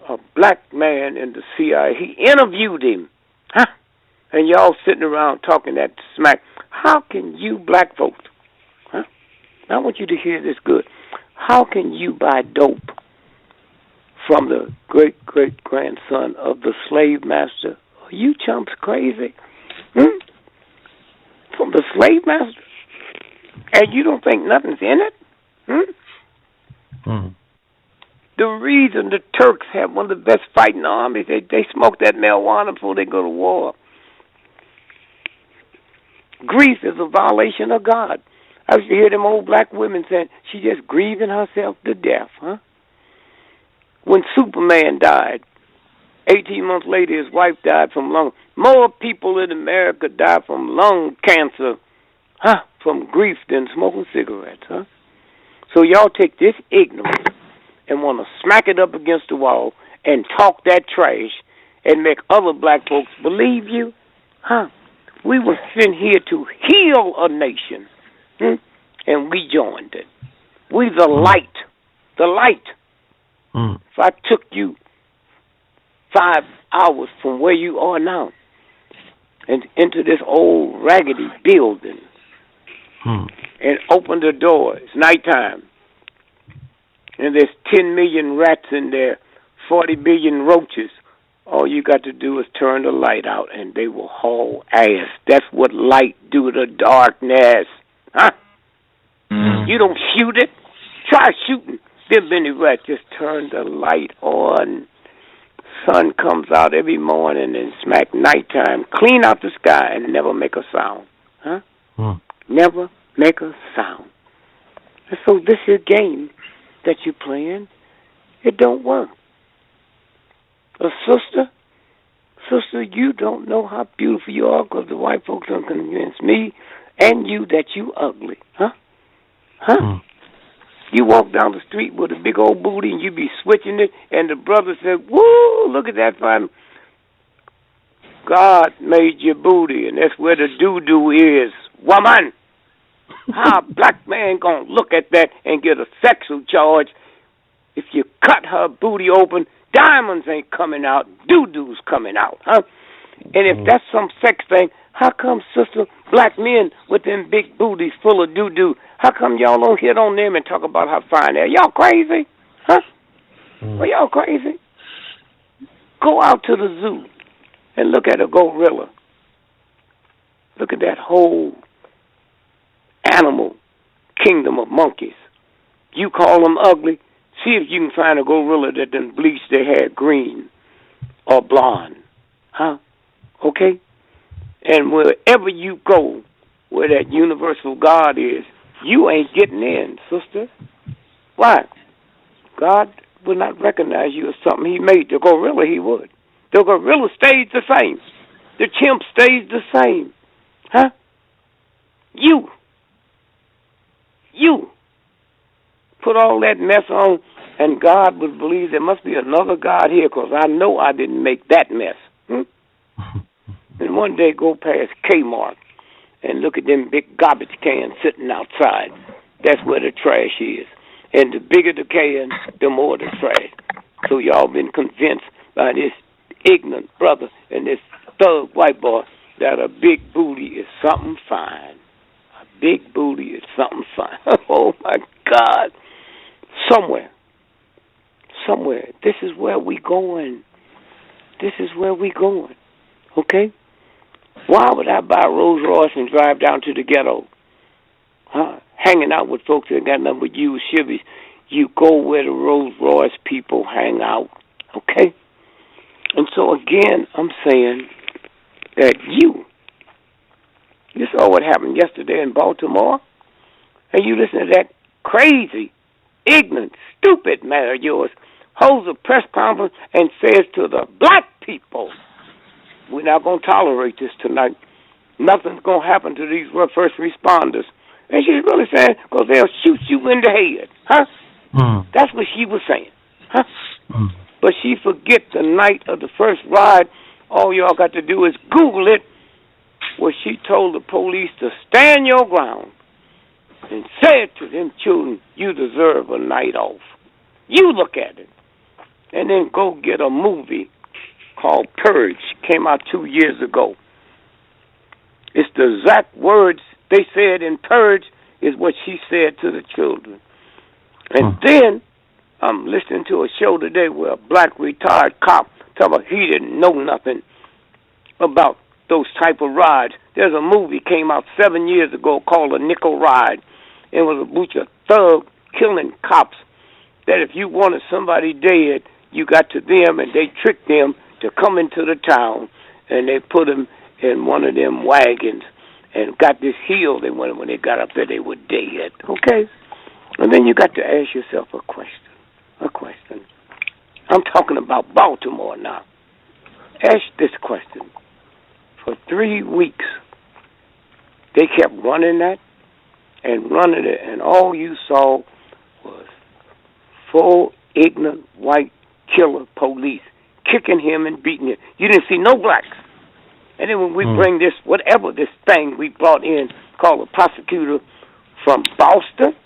A black man in the CIA. He interviewed him. Huh? And y'all sitting around talking that smack. How can you black folks, huh? I want you to hear this good. How can you buy dope from the great-great-grandson of the slave master? Are you chumps crazy? From the slave master? And you don't think nothing's in it? The reason the Turks have one of the best fighting armies, they smoke that marijuana before they go to war. Grief is a violation of God. I used to hear them old black women saying, she just grieving herself to death, huh? When Superman died, 18 months later, his wife died from lung. More people in America die from lung cancer, from grief than smoking cigarettes, So y'all take this ignorance and want to smack it up against the wall and talk that trash and make other black folks believe you, We were sent here to heal a nation, and we joined it. We the light. If I took you 5 hours from where you are now and into this old raggedy building and open the door, it's nighttime, and there's 10 million rats in there, 40 billion roaches, all you got to do is turn the light out and they will haul ass. That's what light do to darkness. You don't shoot it. Try shooting them many rats. Just turn the light on. Sun comes out every morning and smack nighttime. Clean out the sky and never make a sound. Never make a sound. And so this is a game that you're playing. It don't work. A sister, you don't know how beautiful you are because the white folks don't convince me and you that you ugly. You walk down the street with a big old booty and you be switching it, and the brother said, woo, look at that fine. God made your booty, and that's where the doo-doo is. Woman! How a black man gonna look at that and get a sexual charge? If you cut her booty open, diamonds ain't coming out, doo-doo's coming out, And if that's some sex thing, how come, sister, black men with them big booties full of doo-doo, how come y'all don't hit on them and talk about how fine they are? Y'all crazy? Well, y'all crazy? Go out to the zoo and look at a gorilla. Look at that whole animal kingdom of monkeys. You call them ugly? See if you can find a gorilla that done bleached their hair green or blonde. Okay? And wherever you go, where that universal God is, you ain't getting in, sister. Why? God would not recognize you as something he made. The gorilla, he would. The gorilla stays the same. The chimp stays the same. You put all that mess on, and God would believe there must be another God here because I know I didn't make that mess. And one day go past Kmart and look at them big garbage cans sitting outside. That's where the trash is. And the bigger the can, the more the trash. So y'all been convinced by this ignorant brother and this thug white boy that a big booty is something fine. A big booty is something fine. Oh, my God. Somewhere. This is where we going. Okay? Why would I buy a Rolls Royce and drive down to the ghetto? Hanging out with folks that got nothing but used Chevys. You go where the Rolls Royce people hang out. Okay? And so again, I'm saying that you saw what happened yesterday in Baltimore, and you listen to that crazy, ignorant, stupid man of yours holds a press conference and says to the black people, we're not going to tolerate this tonight. Nothing's going to happen to these first responders. And she's really saying, because they'll shoot you in the head. That's what she was saying. But she forget the night of the first ride. All y'all got to do is Google it, where she told the police to stand your ground and said to them children, you deserve a night off. You look at it. And then go get a movie called Purge. Came out 2 years ago. It's the exact words they said in Purge is what she said to the children. And then I'm listening to a show today where a black retired cop told me he didn't know nothing about those type of rides. There's a movie came out 7 years ago called A Nickel Ride. It was a bunch of thug killing cops that if you wanted somebody dead, you got to them and they tricked them to come into the town and they put them in one of them wagons and got this hill. They went when they got up there, they were dead. Okay? And then you got to ask yourself a question. I'm talking about Baltimore now. ask this question. For 3 weeks, they kept running that and running it, and all you saw was full, ignorant, white killer police kicking him and beating him. You didn't see no blacks. And then when we bring this, whatever this thing we brought in, called a prosecutor from Boston,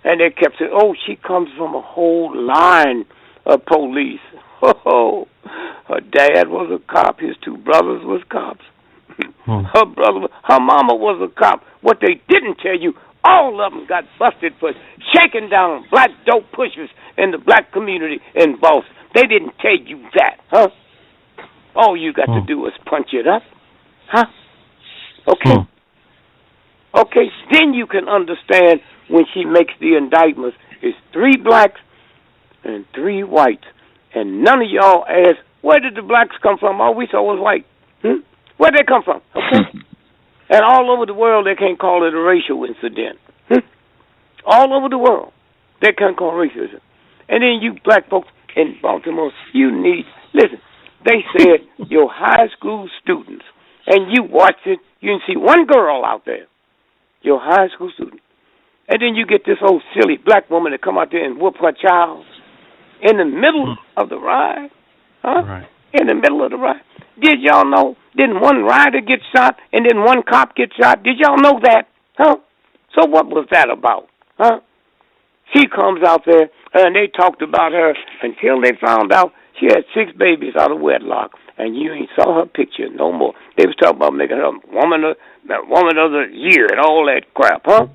and they kept saying, oh, she comes from a whole line of police. Oh, her dad was a cop. His 2 brothers was cops. Her mama was a cop. What they didn't tell you, all of them got busted for shaking down black dope pushers in the black community in Boston. They didn't tell you that, huh? All you got to do is punch it up, huh? Okay. Okay, then you can understand when she makes the indictments. It's 3 blacks and 3 whites. And none of y'all ask, where did the blacks come from? All we saw was white. Where'd they come from? Okay. And all over the world, they can't call it a racial incident. All over the world, they can't call it racism. And then you black folks in Baltimore, you need, listen, they said your high school students, and you watch it, you can see one girl out there, your high school student. And then you get this old silly black woman to come out there and whoop her child in the middle of the ride, huh? Right. In the middle of the ride. Did y'all know? Didn't one rider get shot and then one cop get shot? Did y'all know that? Huh? So what was that about? Huh? She comes out there and they talked about her until they found out she had 6 babies out of wedlock, and you ain't saw her picture no more. They was talking about making her woman of the year and all that crap, huh?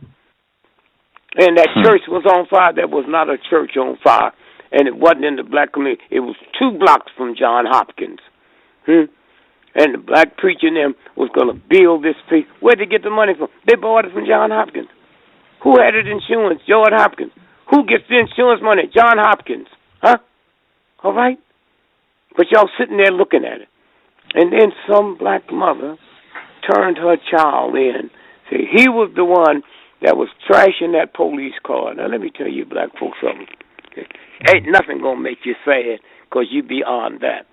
And that church was on fire. That was not a church on fire. And it wasn't in the black community. It was 2 blocks from John Hopkins. And the black preacher and them was going to build this place. Where'd they get the money from? They bought it from John Hopkins. Who had it insurance? George Hopkins. Who gets the insurance money? John Hopkins. Huh? All right? But y'all sitting there looking at it. And then some black mother turned her child in. See, he was the one that was trashing that police car. Now, let me tell you black folks something. Ain't nothing going to make you sad because you beyond that.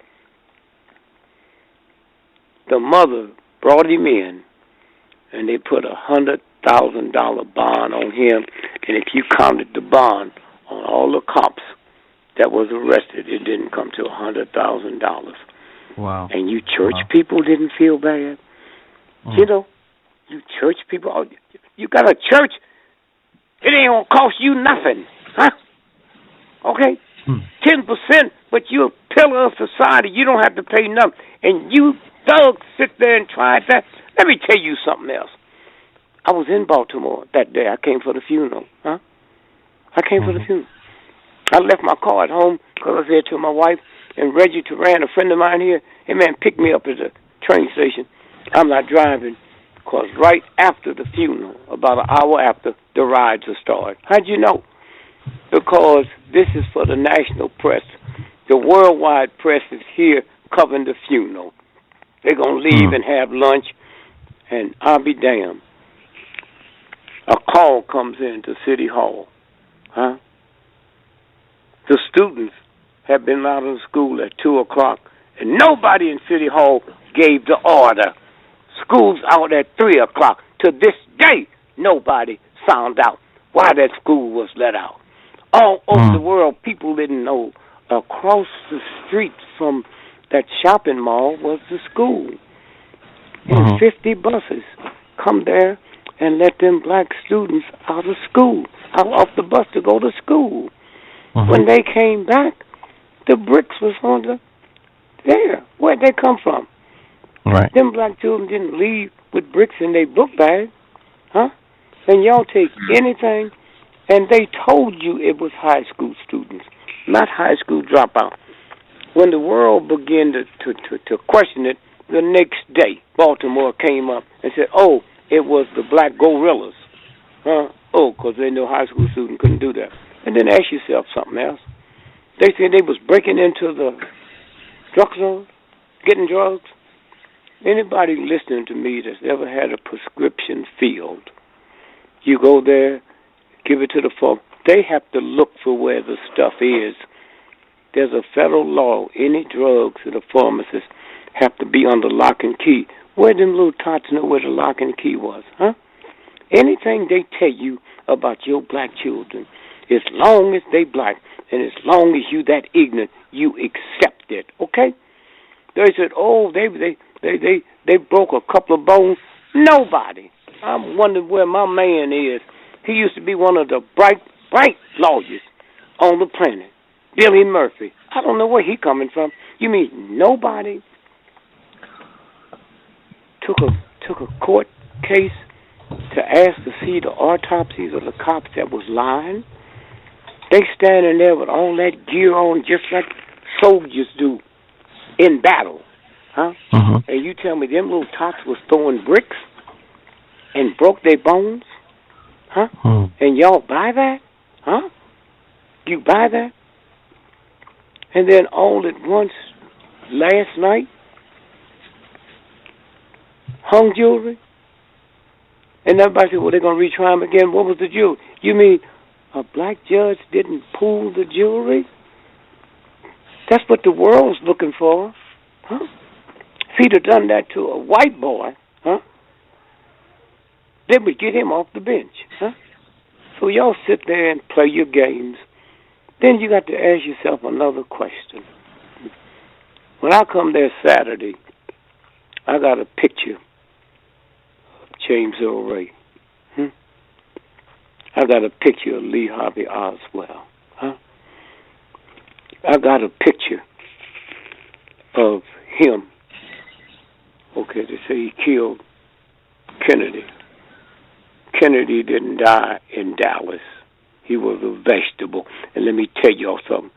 The mother brought him in, and they put $100,000 bond on him. And if you counted the bond on all the cops that was arrested, it didn't come to $100,000. Wow. And you church people didn't feel bad. You know, you church people, you got a church, it ain't going to cost you nothing, huh? Okay? 10%, but you're a pillar of society. You don't have to pay nothing. And you thugs sit there and try that. Let me tell you something else. I was in Baltimore that day. I came for the funeral, huh? I came for the funeral. I left my car at home because I was there to my wife, and Reggie Turan, a friend of mine here, hey, man, picked me up at the train station. I'm not driving because right after the funeral, about an hour after, the rides will start. How'd you know? Because this is for the national press. The worldwide press is here covering the funeral. They're going to leave and have lunch, and I'll be damned. A call comes into City Hall, huh? The students have been out of school at 2 o'clock, and nobody in City Hall gave the order. School's out at 3 o'clock. To this day, nobody found out why that school was let out. All over the world, people didn't know. Across the street from that shopping mall was the school. And 50 buses come there and let them black students out of school, out off the bus to go to school. When they came back, the bricks was on there. Where'd they come from? Right. Them black children didn't leave with bricks in their book bag, huh? And y'all take anything, and they told you it was high school students, not high school dropouts. When the world began to question it, the next day, Baltimore came up and said, oh, it was the black gorillas, huh? Oh, because they know high school students couldn't do that. And then ask yourself something else. They said they was breaking into the drugstore, getting drugs. Anybody listening to me that's ever had a prescription filled, you go there, give it to the folks. They have to look for where the stuff is. there's a federal law. Any drugs that a pharmacist have to be under lock and key. Where them little tots know where the lock and key was, huh? Anything they tell you about your black children, as long as they black and as long as you that ignorant, you accept it, okay? They said, oh, they broke a couple of bones. Nobody. I'm wondering where my man is. He used to be one of the bright lawyers on the planet, Billy Murphy. I don't know where he coming from. You mean nobody took a court case to ask to see the autopsies of the cops that was lying? They standing there with all that gear on just like soldiers do in battle, huh? Uh-huh. And you tell me them little tots was throwing bricks and broke their bones, huh? And y'all buy that, huh? You buy that? And then all at once, last night, hung jewelry? And everybody said, well, they're going to retry him again. What was the jewelry? You mean a black judge didn't pull the jewelry? That's what the world's looking for, huh? If he'd have done that to a white boy, huh, they would get him off the bench, huh? So y'all sit there and play your games. Then you got to ask yourself another question. When I come there Saturday, I got a picture of James Earl Ray. I got a picture of Lee Harvey Oswald. I got a picture of him. Okay, they say he killed Kennedy. Kennedy didn't die in Dallas. He was a vegetable. And let me tell y'all something.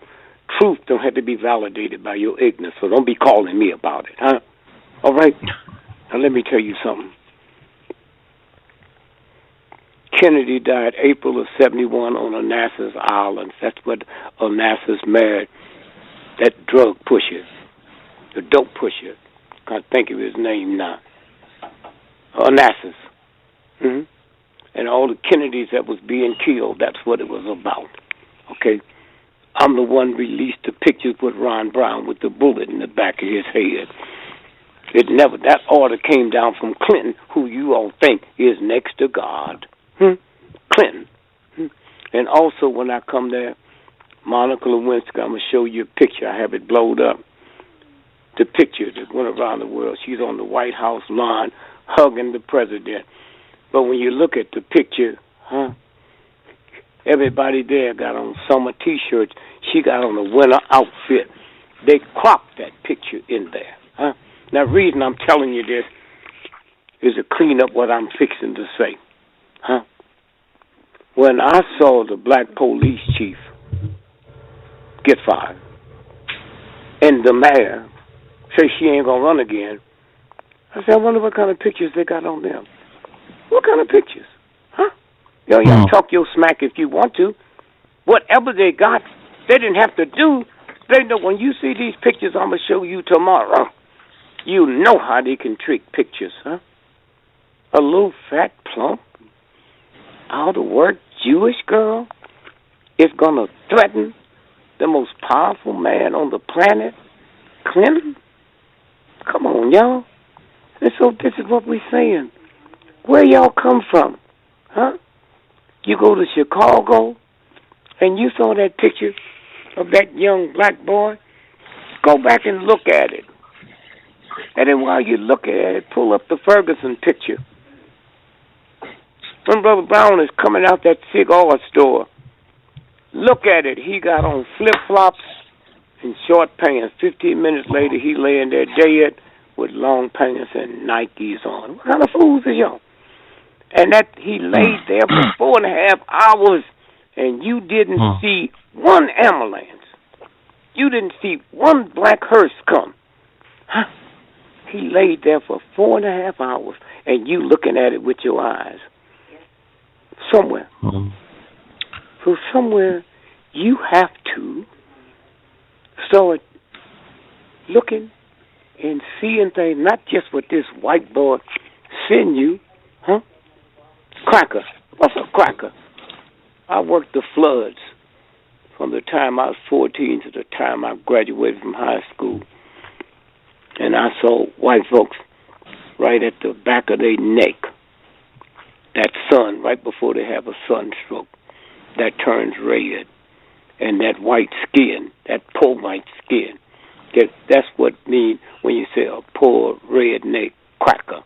Truth don't have to be validated by your ignorance, so don't be calling me about it, huh? All right? Now let me tell you something. Kennedy died April of 71 on Onassis Island. That's what Onassis married. That drug pusher, the dope pusher. Can't think of his name now. Onassis. Mm-hmm. And all the Kennedys that was being killed, that's what it was about. Okay? I'm the one released the pictures with Ron Brown with the bullet in the back of his head. That order came down from Clinton, who you all think is next to God. Clinton. And also when I come there, Monica Lewinsky, I'm going to show you a picture. I have it blowed up. The picture that went around the world. She's on the White House lawn hugging the president. But when you look at the picture, everybody there got on summer T-shirts. She got on a winter outfit. They cropped that picture in there. Now, the reason I'm telling you this is to clean up what I'm fixing to say. When I saw the black police chief get fired and the mayor say she ain't going to run again, I said, I wonder what kind of pictures they got on them. What kind of pictures? Y'all talk your smack if you want to. Whatever they got, they didn't have to do. They know when you see these pictures I'm going to show you tomorrow, you know how they can trick pictures, A little fat, plump, out-of-work Jewish girl is going to threaten the most powerful man on the planet, Clinton? Come on, y'all. And so this is what we're saying. Where y'all come from? You go to Chicago and you saw that picture of that young black boy? Go back and look at it. And then while you look at it, pull up the Ferguson picture. When Brother Brown is coming out that cigar store, look at it. He got on flip-flops and short pants. 15 minutes later, he laying there dead with long pants and Nikes on. What kind of fools are y'all? And that he laid there for 4.5 hours, and you didn't see one ambulance. You didn't see one black hearse come. He laid there for 4.5 hours, and you looking at it with your eyes. Somewhere. So somewhere you have to start looking and seeing things, not just what this white boy send you, Cracker. What's a cracker? I worked the floods from the time I was 14 to the time I graduated from high school. And I saw white folks right at the back of their neck, that sun, right before they have a sunstroke, that turns red. And that white skin, that poor white skin, that's what mean when you say a poor redneck cracker.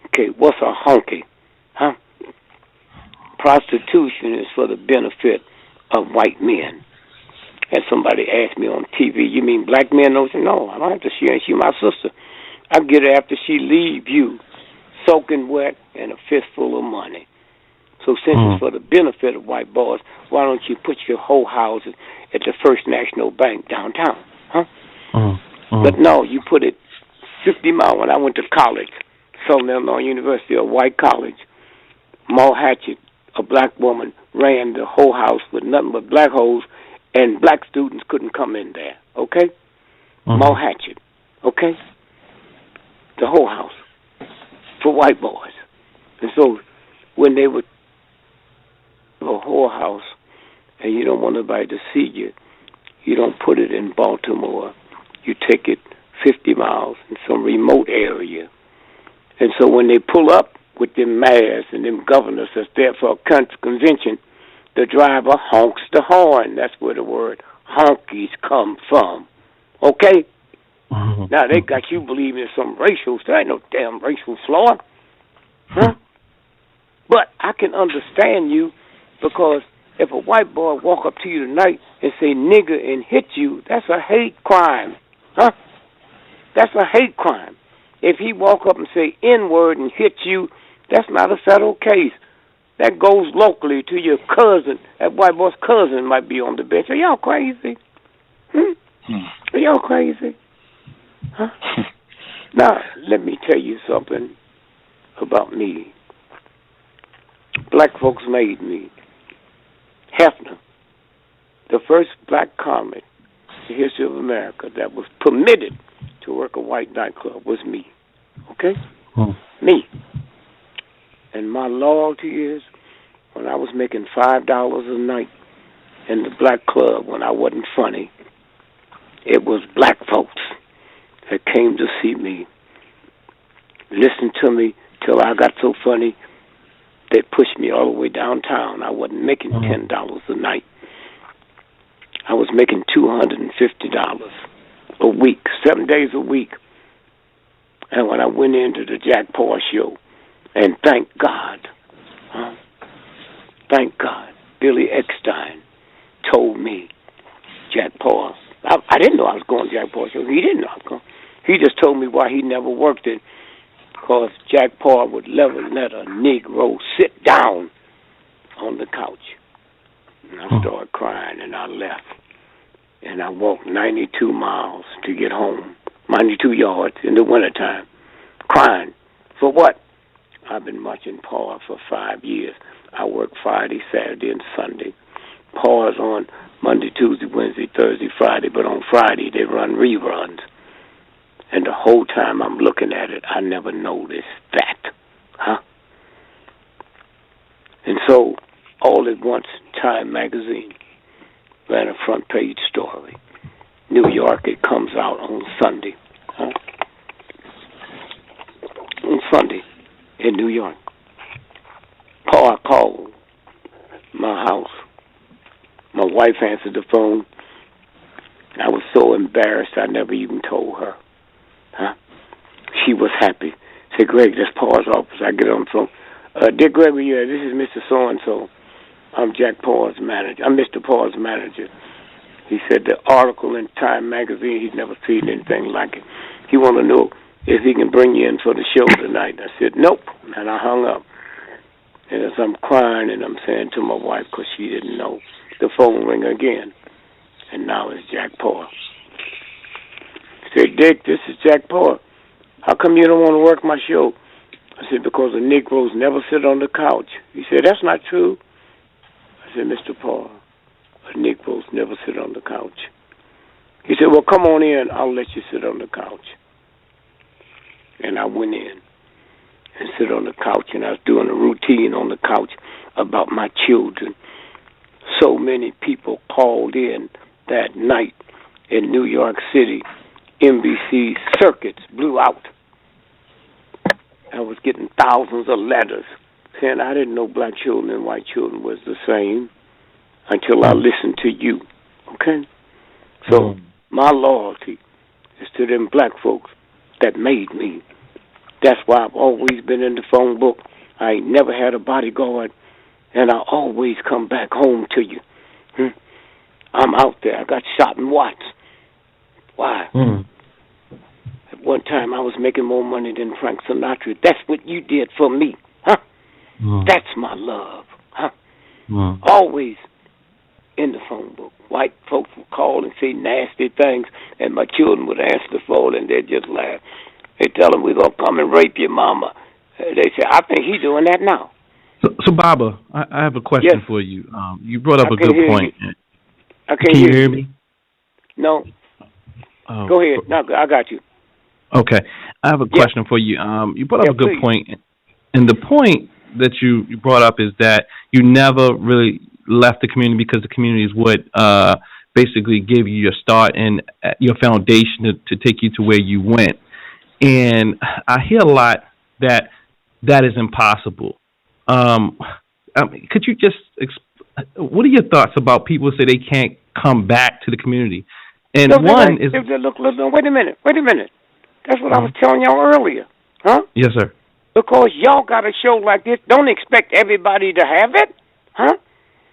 Okay, what's a honky? Huh? Prostitution is for the benefit of white men. And somebody asked me on TV, you mean black men? No, I don't have to share. She's my sister. I get her after she leave you, soaking wet and a fistful of money. So since it's for the benefit of white boys, why don't you put your whole houses at the First National Bank downtown, huh? But no, you put it 50 miles. When I went to college, Southern Illinois University, a white college, Ma Hatchett, a black woman, ran the whole house with nothing but black holes, and black students couldn't come in there, okay? Ma Hatchett, okay? The whole house for white boys. And so when they would a whorehouse and you don't want nobody to see you, you don't put it in Baltimore. You take it 50 miles in some remote area. And so when they pull up with them mayors and them governors that's there for a convention, the driver honks the horn. That's where the word honkies come from. Okay? Now they got you believing in some racial, there ain't no damn racial flaw. Huh? But I can understand you, because if a white boy walk up to you tonight and say nigger and hit you, that's a hate crime. Huh? That's a hate crime. If he walk up and say N-word and hit you, that's not a federal case. That goes locally to your cousin. That white boy's cousin might be on the bench. Are y'all crazy? Are y'all crazy? Huh? Now, let me tell you something about me. Black folks made me. Hefner, the first black comic in the history of America that was permitted to work a white nightclub, was me. Okay? Me. And my loyalty is, when I was making $5 a night in the black club when I wasn't funny, it was black folks that came to see me, listened to me till I got so funny they pushed me all the way downtown. I wasn't making $10 a night. I was making $250 a week, 7 days a week. And when I went into the Jack Paul show, and thank God, Billy Eckstein told me, Jack Paul, I didn't know I was going to Jack Paul show. He didn't know I was going. He just told me why he never worked it, because Jack Paul would never let a Negro sit down on the couch. And I started crying, and I left. And I walked 92 miles to get home, 92 yards in the wintertime, crying. For what? I've been marching Paul for 5 years. I work Friday, Saturday, and Sunday. Paul's on Monday, Tuesday, Wednesday, Thursday, Friday, but on Friday they run reruns. And the whole time I'm looking at it, I never noticed that. Huh? And so, all at once, Time magazine ran a front page story. New York, it comes out on Sunday. Huh? On Sunday in New York. Paul called my house. My wife answered the phone. I was so embarrassed I never even told her. Huh? She was happy. Said, Greg, that's Paul's office. I get on the phone. Dear Gregory, yeah, this is Mr. So-and-so. I'm Jack Paul's manager. I'm Mr. Paul's manager. He said the article in Time magazine, he's never seen anything like it. He want to know if he can bring you in for the show tonight. I said, nope. And I hung up. And as I'm crying and I'm saying to my wife, because she didn't know, the phone rang again. And now it's Jack Paul. He said, Dick, this is Jack Paul. How come you don't want to work my show? I said, because the Negroes never sit on the couch. He said, that's not true. I said, Mr. Paul, the Negroes never sit on the couch. He said, well, come on in. I'll let you sit on the couch. And I went in and sit on the couch, and I was doing a routine on the couch about my children so many people called in that night in New York City. NBC circuits blew out. I was getting thousands of letters saying I didn't know black children and white children was the same until I listened to you. Okay? So my loyalty is to them black folks that made me. That's why I've always been in the phone book. I ain't never had a bodyguard, and I always come back home to you. I'm out there. I got shot in Watts. Why? At one time, I was making more money than Frank Sinatra. That's what you did for me, huh? That's my love, huh? Always in the phone book. White folks would call and say nasty things, and my children would answer the phone, and they'd just laugh. They tell them, we're going to come and rape your mama. They say, I think he's doing that now. So Baba, I have a question for you. You brought up a good point. I can't Can you hear me? No. Go ahead. No, I got you. Okay. I have a question for you. You brought up a good point. And the point that you brought up is that you never really left the community because the community is what basically gave you your start and your foundation to take you to where you went. And I hear a lot that is impossible. Could you just what are your thoughts about people who say they can't come back to the community? And look, wait a minute. That's what I was telling y'all earlier, huh? Yes, sir. Because y'all got a show like this, don't expect everybody to have it, huh?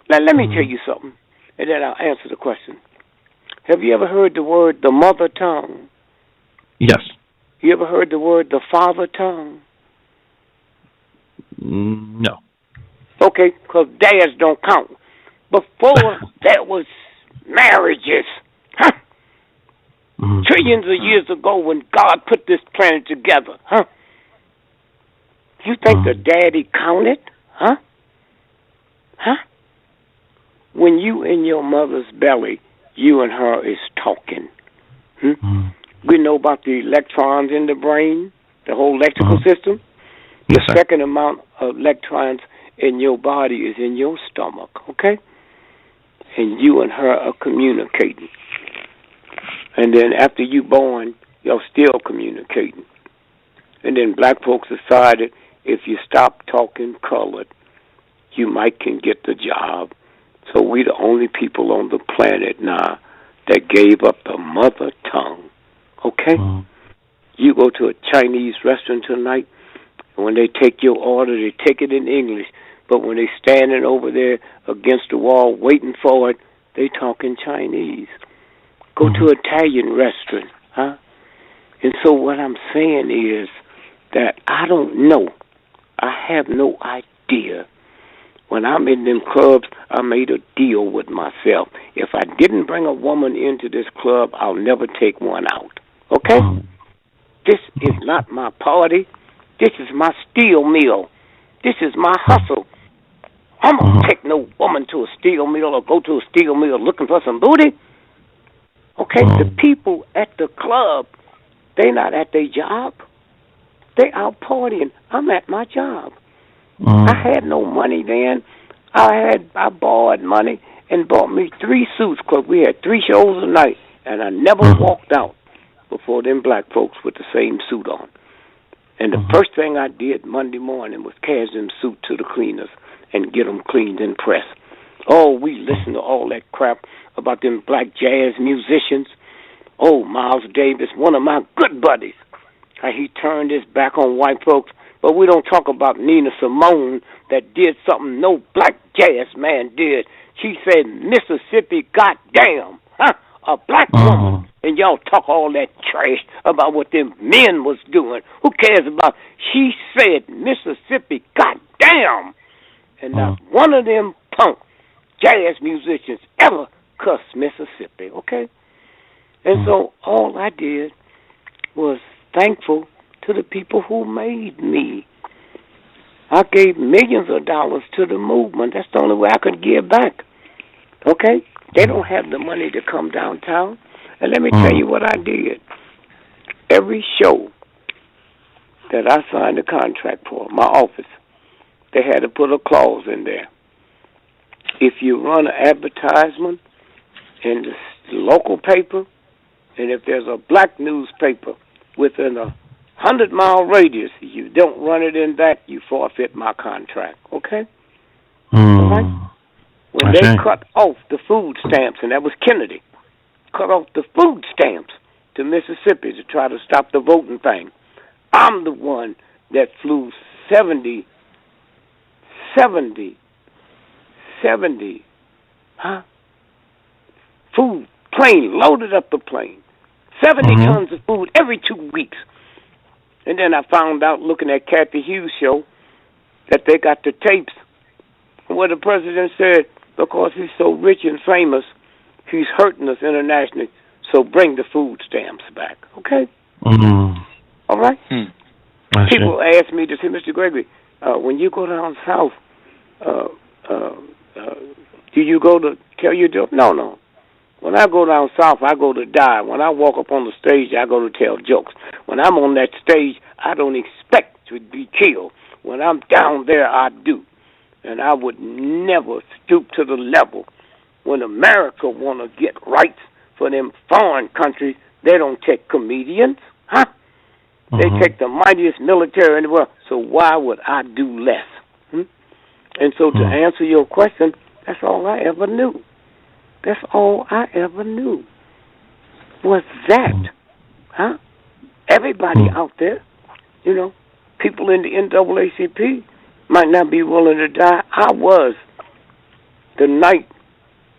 Let me tell you something, and then I'll answer the question. Have you ever heard the word the mother tongue? Yes. You ever heard the word the father tongue? No. Okay, because dads don't count. Before there was marriages, huh? Trillions of years ago when God put this planet together, huh? You think the daddy counted, huh? Huh? When you in your mother's belly, you and her is talking. We know about the electrons in the brain, the whole electrical system. Yes, the second amount of electrons in your body is in your stomach, okay? And you and her are communicating. And then after you born, you're still communicating. And then black folks decided if you stop talking colored, you might can get the job. So we the only people on the planet now that gave up the mother tongue. Okay? You go to a Chinese restaurant tonight, and when they take your order, they take it in English. But when they standing over there against the wall waiting for it, they talk in Chinese. Go to an Italian restaurant, huh? And so what I'm saying is that I don't know. I have no idea. When I'm in them clubs, I made a deal with myself. If I didn't bring a woman into this club, I'll never take one out. Okay? This is not my party. This is my steel mill. This is my hustle. I'm going to take no woman to a steel mill or go to a steel mill looking for some booty. Okay? The people at the club, they not at their job. They out partying. I'm at my job. I had no money then. I borrowed money and bought me 3 suits because we had 3 shows a night, and I never walked out before them black folks with the same suit on. And the first thing I did Monday morning was carry them suit to the cleaners and get them cleaned and pressed. Oh, we listened to all that crap about them black jazz musicians. Oh, Miles Davis, one of my good buddies. How he turned his back on white folks. But we don't talk about Nina Simone that did something no black jazz man did. She said, Mississippi, goddamn, huh? A black woman. And y'all talk all that trash about what them men was doing. Who cares about? She said, Mississippi, goddamn. And not one of them punk jazz musicians ever cussed Mississippi, okay? And so all I did was thankful to the people who made me. I gave millions of dollars to the movement. That's the only way I could give back. Okay? They don't have the money to come downtown. And let me tell you what I did. Every show that I signed a contract for, my office, they had to put a clause in there. if you run an advertisement in the local paper, and if there's a black newspaper within 100-mile radius, you don't run it in that, you forfeit my contract. Okay? All right? When they cut off the food stamps, and that was Kennedy, cut off the food stamps to Mississippi to try to stop the voting thing. I'm the one that flew 70, food plane, loaded up the plane, 70 tons of food every 2 weeks. And then I found out, looking at Kathy Hughes' show, that they got the tapes where the president said, because he's so rich and famous, he's hurting us internationally, so bring the food stamps back, okay? All right? People ask me to say, Mr. Gregory, when you go down south, do you go to tell your jokes? No. When I go down south, I go to die. When I walk up on the stage, I go to tell jokes. When I'm on that stage, I don't expect to be killed. When I'm down there, I do. And I would never stoop to the level when America want to get rights for them foreign countries. They don't take comedians, huh? They take the mightiest military in the world. So why would I do less? And so to answer your question, that's all I ever knew. That's all I ever knew was that, huh? Everybody out there, you know, people in the NAACP might not be willing to die. I was the night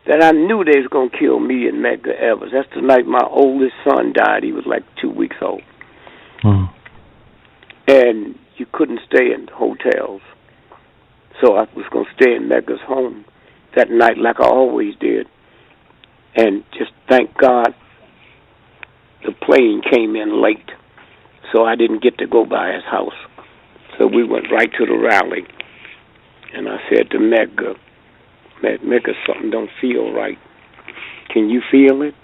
that I knew they was going to kill me and Medgar Evers. That's the night my oldest son died. He was like 2 weeks old. And you couldn't stay in hotels. So I was going to stay in Medgar's home that night like I always did. And just thank God the plane came in late, so I didn't get to go by his house. So we went right to the rally. And I said to Medgar, something don't feel right. Can you feel it?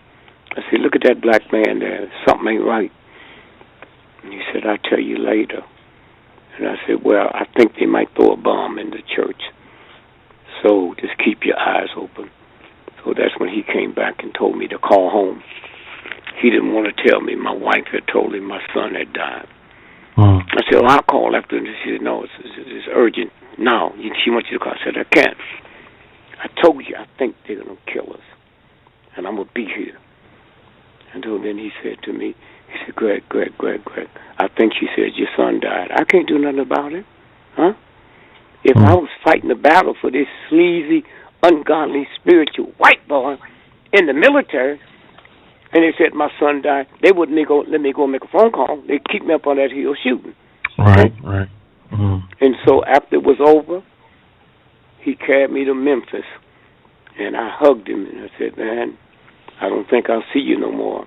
I said, look at that black man there. Something ain't right. And he said, I'll tell you later. And I said, well, I think they might throw a bomb in the church. So just keep your eyes open. So that's when he came back and told me to call home. He didn't want to tell me. My wife had told him my son had died. I said, well, I'll call after. And she said, no, it's urgent. No, she wants you to call. I said, I can't. I told you, I think they're going to kill us. And I'm going to be here. And so then he said to me, he said, Greg, I think she said your son died. I can't do nothing about it. Huh? If I was fighting a battle for this sleazy, ungodly, spiritual white boy in the military, and they said my son died, they wouldn't let me go make a phone call. They'd keep me up on that hill shooting. Right. And so after it was over, he carried me to Memphis, and I hugged him, and I said, man, I don't think I'll see you no more.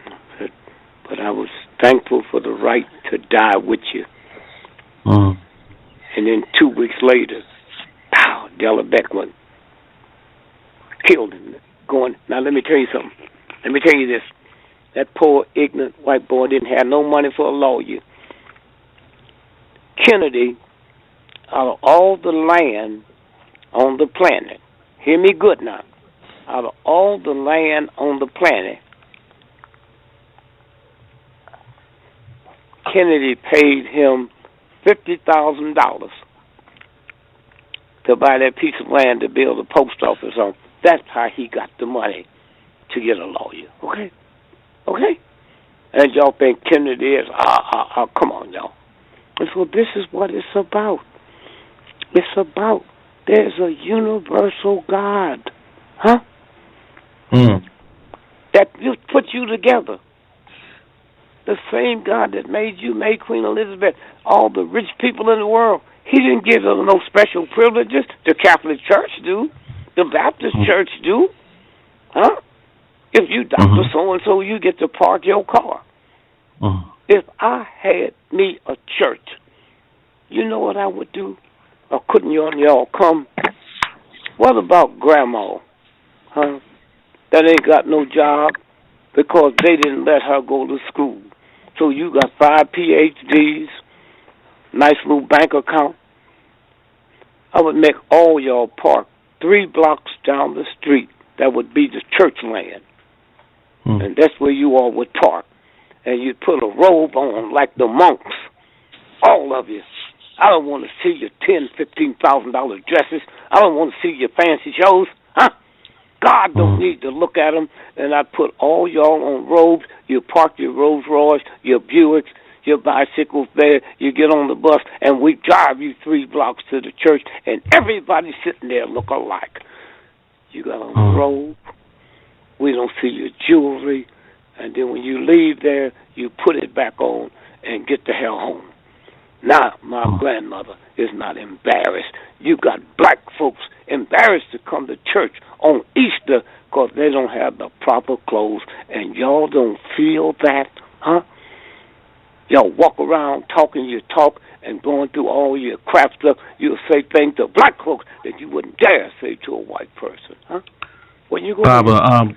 I said, but I was thankful for the right to die with you. And then 2 weeks later, Della Beckman killed him. Now let me tell you something. Let me tell you this. That poor, ignorant white boy didn't have no money for a lawyer. Kennedy, out of all the land on the planet, hear me good now, out of all the land on the planet, Kennedy paid him $50,000 to buy that piece of land to build a post office on. That's how he got the money to get a lawyer. Okay? And y'all think Kennedy is, come on, y'all. And so this is what it's about. It's about there's a universal God, huh? That just put you together. The same God that made you, made Queen Elizabeth, all the rich people in the world. He didn't give them no special privileges. The Catholic Church do. The Baptist Church do. Huh? If you Dr. So-and-so, you get to park your car. If I had me a church, you know what I would do? Or couldn't y'all come? What about Grandma? Huh? That ain't got no job because they didn't let her go to school. So you got 5 PhDs, nice little bank account. I would make all y'all park 3 blocks down the street, that would be the church land. And that's where you all would talk. And you'd put a robe on like the monks, all of you. I don't want to see your $10,000, $15,000 dresses. I don't want to see your fancy shows. Huh? God don't need to look at them. And I put all y'all on robes. You park your Rolls Royce, your Buicks, your bicycles there. You get on the bus, and we drive you 3 blocks to the church, and everybody sitting there look alike. You got on a robe. We don't see your jewelry. And then when you leave there, you put it back on and get the hell home. Now, my grandmother is not embarrassed. You got black folks embarrassed to come to church on Easter because they don't have the proper clothes, and y'all don't feel that, huh? Y'all walk around talking your talk and going through all your crap stuff. You'll say things to black folks that you wouldn't dare say to a white person, huh? When you go Baba,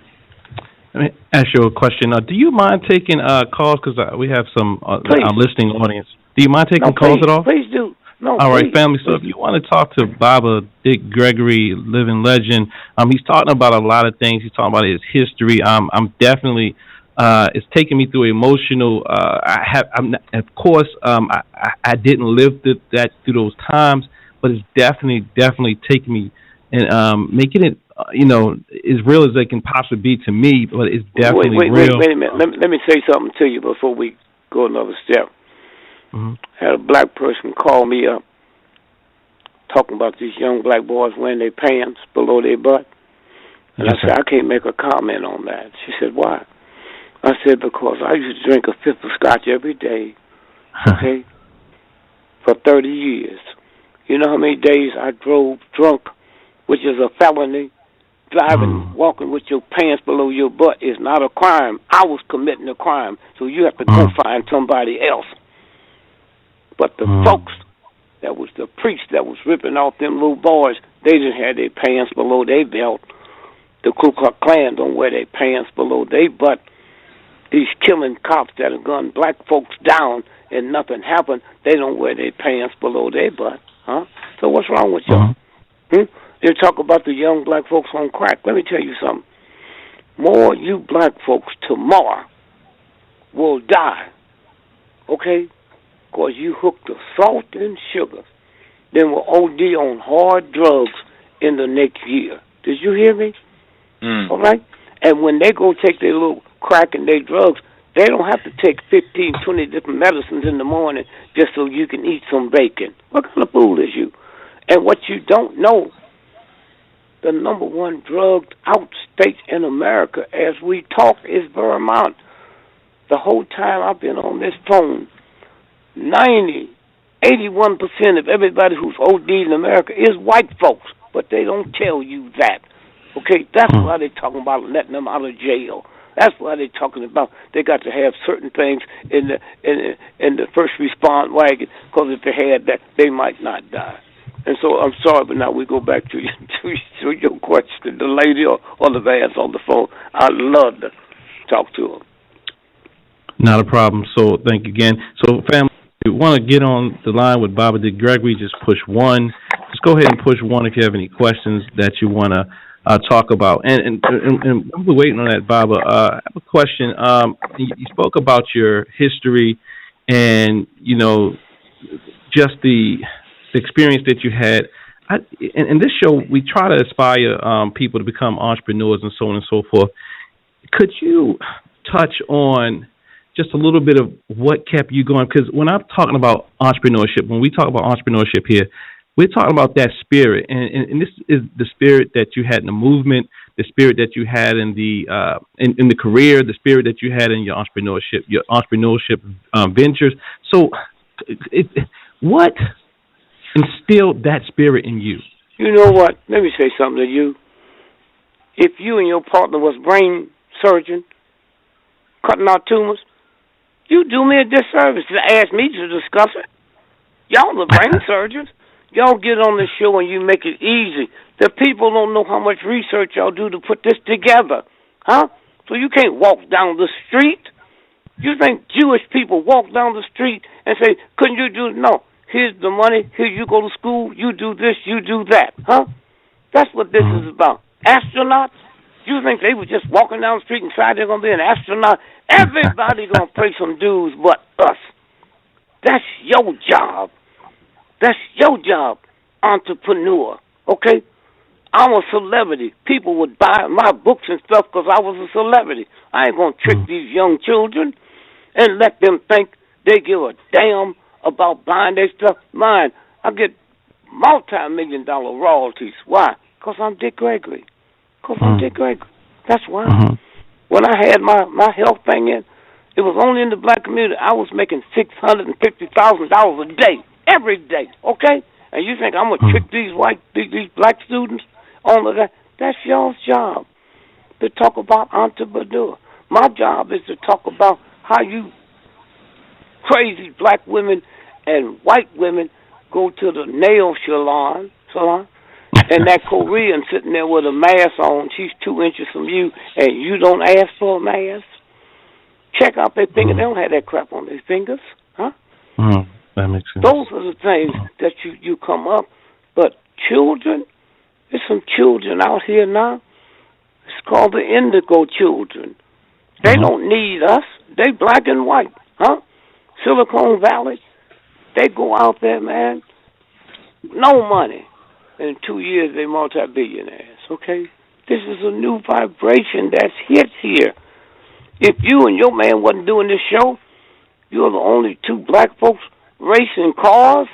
let me ask you a question. Do you mind taking calls? Because we have some our listening audience. Do you mind taking calls at all? Please do. No, all right, please. family. So if you want to talk to Baba Dick Gregory, living legend, he's talking about a lot of things. He's talking about his history. I'm definitely. It's taking me through emotional. I didn't live through those times, but it's definitely taking me and making it. As real as they can possibly be to me, but it's definitely real. Wait a minute. Let me say something to you before we go another step. Had a black person call me up talking about these young black boys wearing their pants below their butt. And I said, I can't make a comment on that. She said, why? I said, because I used to drink a fifth of scotch every day, okay, for 30 years. You know how many days I drove drunk, which is a felony? Driving, walking with your pants below your butt is not a crime. I was committing a crime, so you have to go find somebody else. But the folks, that was the priest that was ripping off them little boys, they didn't have their pants below their belt. The Ku Klux Klan don't wear their pants below their butt. These killing cops that have gunned black folks down and nothing happened, they don't wear their pants below their butt. Huh? So what's wrong with y'all? They talk about the young black folks on crack. Let me tell you something. More you black folks tomorrow will die, okay, because you hooked to salt and sugar, then will OD on hard drugs in the next year. Did you hear me? All right? And when they go take their little crack and their drugs, they don't have to take 15, 20 different medicines in the morning just so you can eat some bacon. What kind of fool is you? And what you don't know, the number one drugged out state in America as we talk is Vermont. The whole time I've been on this phone, 81% of everybody who's OD'd in America is white folks, but they don't tell you that. Okay, that's why they're talking about letting them out of jail. That's why they're talking about they got to have certain things in the first response wagon, because if they had that, they might not die. And so I'm sorry, but now we go back to your question, the lady or the man on the phone. I'd love to talk to him. Not a problem. So thank you again. So family, if you want to get on the line with Baba Dick Gregory, just push 1. Just go ahead and push 1 if you have any questions that you want to talk about. And we're waiting on that, Baba. I have a question. You spoke about your history and, just the experience that you had. In this show, we try to inspire people to become entrepreneurs and so on and so forth. Could you touch on just a little bit of what kept you going? Because when I'm talking about entrepreneurship, when we talk about entrepreneurship here, we're talking about that spirit, and this is the spirit that you had in the movement, the spirit that you had in the in the career, the spirit that you had in your entrepreneurship ventures. So, what instilled that spirit in you? You know what? Let me say something to you. If you and your partner was brain surgeon, cutting out tumors, you do me a disservice to ask me to discuss it. Y'all the brain surgeons. Y'all get on the show and you make it easy. The people don't know how much research y'all do to put this together. Huh? So you can't walk down the street. You think Jewish people walk down the street and say, couldn't you do? No. Here's the money. Here you go to school. You do this. You do that. Huh? That's what this is about. Astronauts? You think they were just walking down the street and decide they're going to be an astronaut? Everybody going to pay some dues but us. That's your job. That's your job, entrepreneur, okay? I'm a celebrity. People would buy my books and stuff because I was a celebrity. I ain't going to trick these young children and let them think they give a damn about buying their stuff. Mine, I get multi-million-dollar royalties. Why? Because I'm Dick Gregory. That's why. When I had my health thing in, it was only in the black community. I was making $650,000 a day, every day, okay? And you think I'm going to trick these black students on that? That's y'all's job to talk about entrepreneur. My job is to talk about how you crazy black women and white women go to the nail salon, and that Korean sitting there with a mask on, she's 2 inches from you, and you don't ask for a mask. Check out their fingers. They don't have that crap on their fingers, huh? That makes sense. Those are the things that you come up. But children, there's some children out here now. It's called the indigo children. They don't need us. They black and white, huh? Silicon Valley, they go out there, man, no money. In 2 years, they multi-billionaires, okay? This is a new vibration that's hit here. If you and your man wasn't doing this show, you're the only two black folks racing cars.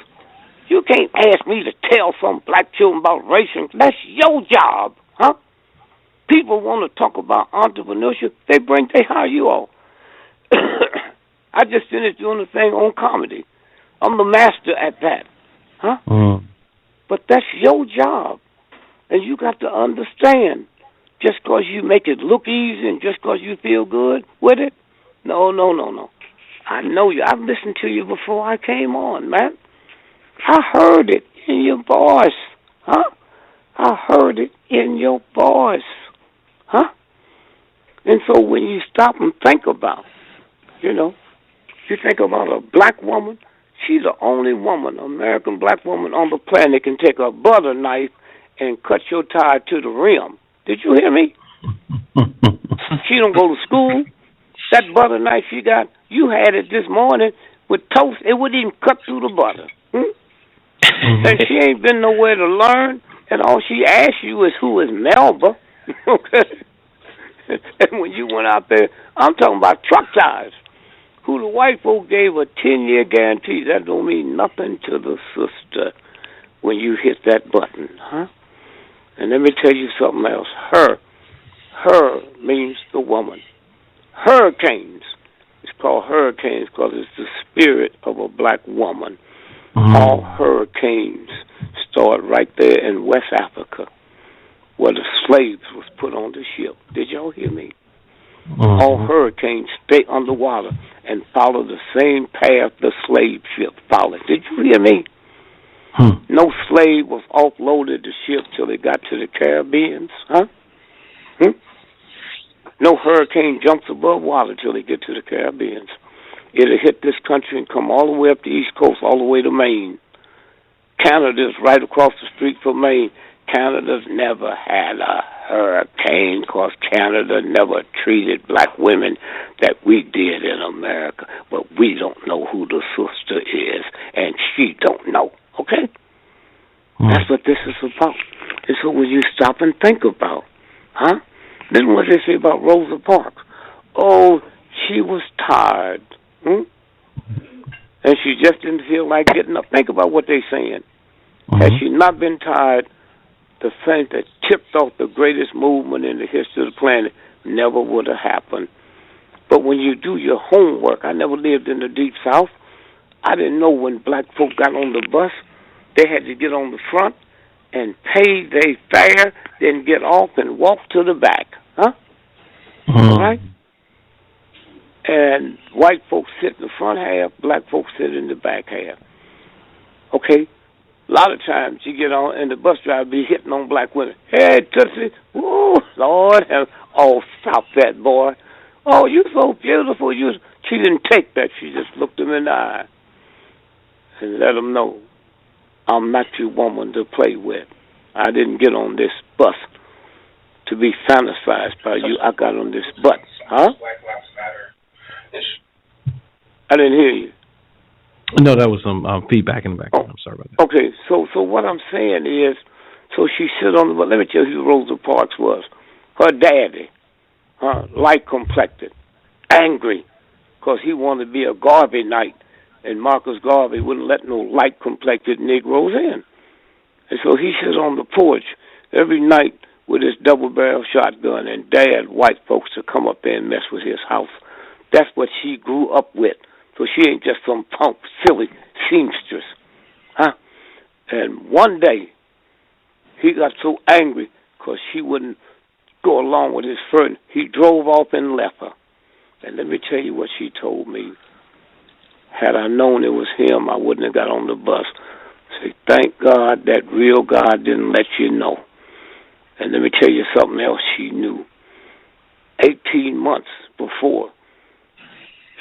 You can't ask me to tell some black children about racing. That's your job, huh? People want to talk about entrepreneurship. They hire you all. I just finished doing a thing on comedy. I'm the master at that, huh? But that's your job, and you got to understand. Just because you make it look easy and just because you feel good with it, no. I know you. I've listened to you before I came on, man. I heard it in your voice, huh? I heard it in your voice, huh? And so when you stop and think about, you think about a black woman, she's the only woman, American black woman on the planet that can take a butter knife and cut your tire to the rim. Did you hear me? She don't go to school. That butter knife she got, you had it this morning with toast. It wouldn't even cut through the butter. And she ain't been nowhere to learn. And all she asked you is, who is Melba? Okay. And when you went out there, I'm talking about truck tires, who the white folk gave a 10-year guarantee. That don't mean nothing to the sister when you hit that button, huh? And let me tell you something else. Her means the woman. Hurricanes. It's called hurricanes because it's the spirit of a black woman. All hurricanes start right there in West Africa, where the slaves was put on the ship. Did y'all hear me? All hurricanes stay underwater and follow the same path the slave ship followed. Did you hear me? No slave was offloaded the ship till it got to the Caribbeans, huh? No hurricane jumps above water till they get to the Caribbeans. It'll hit this country and come all the way up the East Coast, all the way to Maine. Canada's right across the street from Maine. Canada's never had a hurricane because Canada never treated black women that we did in America. But we don't know who the sister is, and she don't know, okay? That's what this is about. And so when you stop and think about, huh? This is what they say about Rosa Parks. Oh, she was tired. And she just didn't feel like getting up. Think about what they're saying. Had she not been tired, the thing that tipped off the greatest movement in the history of the planet never would have happened. But when you do your homework, I never lived in the Deep South. I didn't know when black folk got on the bus, they had to get on the front and pay their fare, then get off and walk to the back. Huh? All right? And white folks sit in the front half, black folks sit in the back half. Okay? A lot of times you get on and the bus driver be hitting on black women. Hey, Tootsie, woo, Lord, stop that, boy. Oh, you so beautiful. She didn't take that. She just looked him in the eye and let him know, I'm not your woman to play with. I didn't get on this bus to be fantasized by you. I got on this bus. Huh? I didn't hear you. No, that was some feedback in the background. I'm sorry about that. Okay, so what I'm saying is, so she sit on the bus. Let me tell you who Rosa Parks was. Her daddy, light complected, angry, because he wanted to be a Garvey knight, and Marcus Garvey wouldn't let no light complected Negroes in. And so he sits on the porch every night with his double-barrel shotgun and dad white folks to come up there and mess with his house. That's what she grew up with. So she ain't just some punk, silly seamstress. Huh? And one day, he got so angry because she wouldn't go along with his friend. He drove off and left her. And let me tell you what she told me. Had I known it was him, I wouldn't have got on the bus. Say, thank God that real God didn't let you know. And let me tell you something else she knew. 18 months before,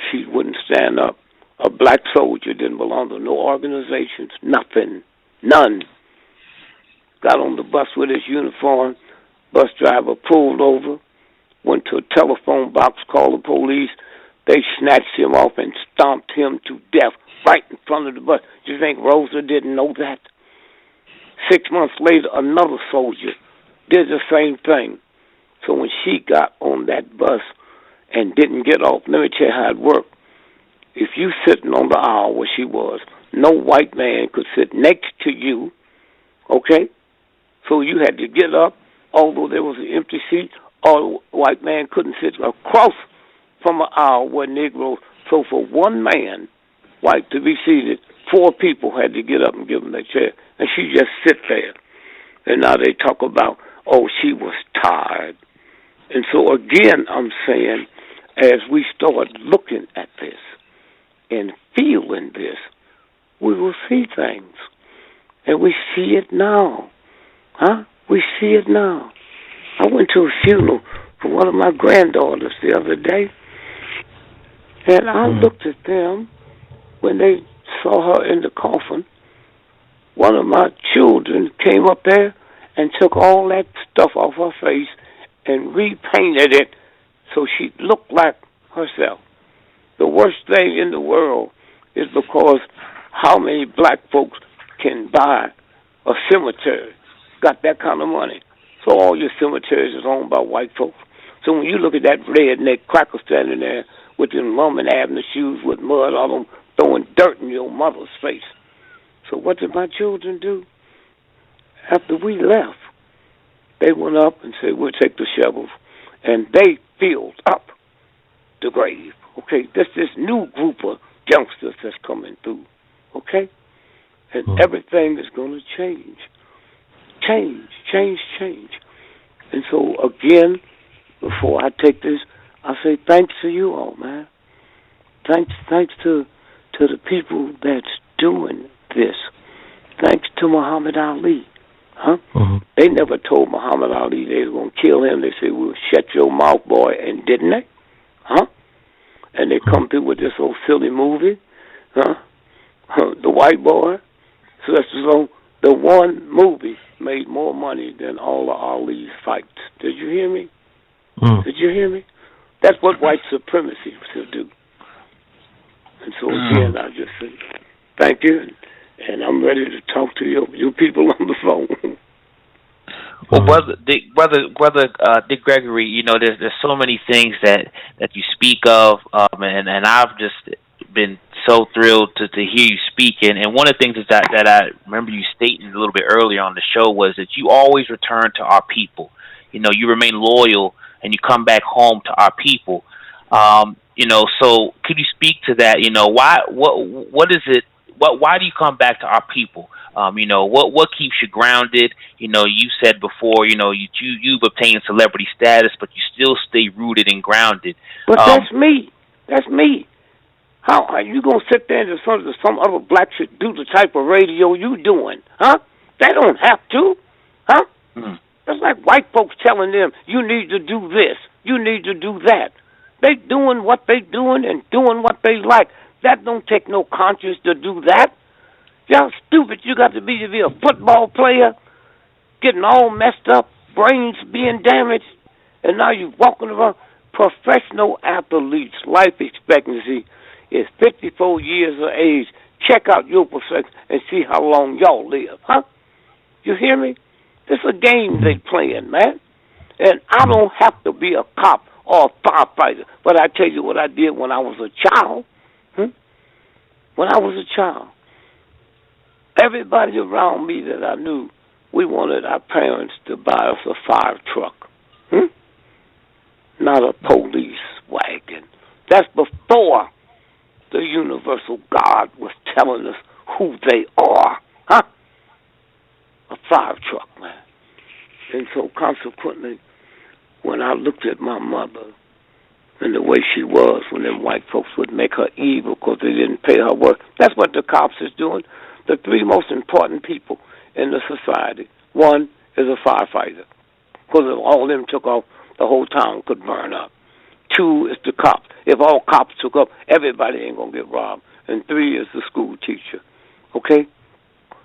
she wouldn't stand up. A black soldier didn't belong to no organizations, nothing, none. Got on the bus with his uniform. Bus driver pulled over, went to a telephone box, called the police. They snatched him off and stomped him to death right in front of the bus. Do you think Rosa didn't know that? 6 months later, another soldier did the same thing. So when she got on that bus and didn't get off, let me tell you how it worked. If you sitting on the aisle where she was, no white man could sit next to you, okay? So you had to get up, although there was an empty seat, or the white man couldn't sit across from an aisle where Negroes. So for one man, white, to be seated, 4 people had to get up and give him their chair. And she just sit there. And now they talk about, oh, she was tired. And so again, I'm saying, as we start looking at this and feeling this, we will see things. And we see it now. Huh? We see it now. I went to a funeral for one of my granddaughters the other day, and I looked at them when they saw her in the coffin. One of my children came up there and took all that stuff off her face and repainted it so she looked like herself. The worst thing in the world is because how many black folks can buy a cemetery, got that kind of money. So all your cemeteries is owned by white folks. So when you look at that redneck cracker standing there with them London Avenue shoes with mud on them, throwing dirt in your mother's face. So what did my children do? After we left, they went up and said, we'll take the shovels. And they filled up the grave. Okay, this new group of youngsters that's coming through. Okay? And everything is going to change. Change. And so, again, before I take this, I say thanks to you all, man. Thanks to the people that's doing this. Thanks to Muhammad Ali. Huh? They never told Muhammad Ali they were going to kill him. They said, well, shut your mouth, boy, and didn't they? Huh? And they come through with this old silly movie. Huh? The White Boy. So that's the one movie made more money than all of Ali's fights. Did you hear me? Did you hear me? That's what white supremacy should do. And so again, I just say thank you, and I'm ready to talk to you people on the phone. Well, brother Dick Gregory, you know, there's so many things that you speak of, and I've just been so thrilled to hear you speak. And one of the things is that I remember you stating a little bit earlier on the show was that you always return to our people. You know, you remain loyal and you come back home to our people. You know, so could you speak to that? You know, what is it? Why do you come back to our people? You know, what keeps you grounded? You know, you said before, you know, you've obtained celebrity status, but you still stay rooted and grounded. But that's me. That's me. How are you gonna sit there and some other black should do the type of radio you doing? Huh? They don't have to. Huh? That's like white folks telling them, you need to do this, you need to do that. They doing what they doing and doing what they like. That don't take no conscience to do that. Y'all stupid. You got to be a football player. getting all messed up, brains being damaged, and now you're walking around. Professional athletes' life expectancy is 54 years of age. Check out your perspective and see how long y'all live, huh? You hear me? This is a game they playing, man. And I don't have to be a cop or a firefighter, but I tell you what I did when I was a child. When I was a child, everybody around me that I knew, we wanted our parents to buy us a fire truck. Not a police wagon. That's before the universal God was telling us who they are, huh? A fire truck, man. And so consequently, when I looked at my mother and the way she was when them white folks would make her evil because they didn't pay her work, that's what the cops is doing. The three most important people in the society. One is a firefighter, because if all of them took off, the whole town could burn up. Two is the cops. If all cops took up, everybody ain't going to get robbed. And three is the school teacher, okay?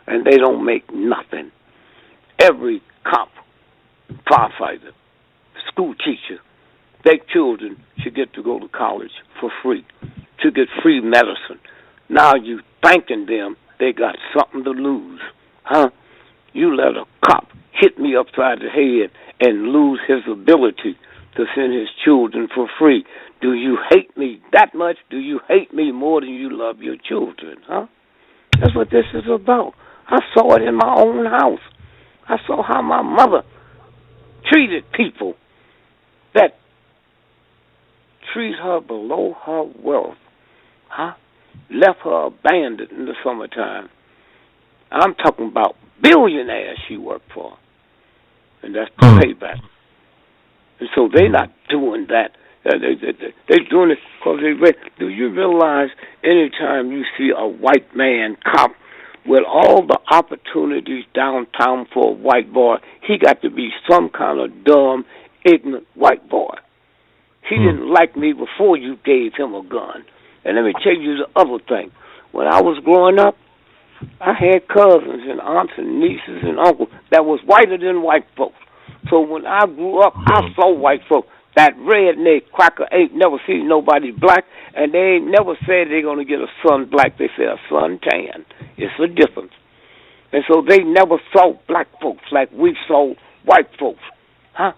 And they don't make nothing. Every cop, firefighter, school teacher, their children should get to go to college for free, to get free medicine. Now you thanking them, they got something to lose, huh? You let a cop hit me upside the head and lose his ability to send his children for free. Do you hate me that much? Do you hate me more than you love your children, huh? That's what this is about. I saw it in my own house. I saw how my mother treated people that treat her below her wealth, huh? Left her abandoned in the summertime. I'm talking about billionaires she worked for. And that's the payback. And so they're not doing that. They're doing it because do you realize anytime you see a white man cop with all the opportunities downtown for a white boy, he got to be some kind of dumb, ignorant white boy. He didn't like me before you gave him a gun. And let me tell you the other thing. When I was growing up, I had cousins and aunts and nieces and uncles that was whiter than white folks. So when I grew up, I saw white folks. That redneck cracker ain't never seen nobody black, and they ain't never said they're going to get a son black. They say a son tan. It's a difference. And so they never saw black folks like we saw white folks. Huh?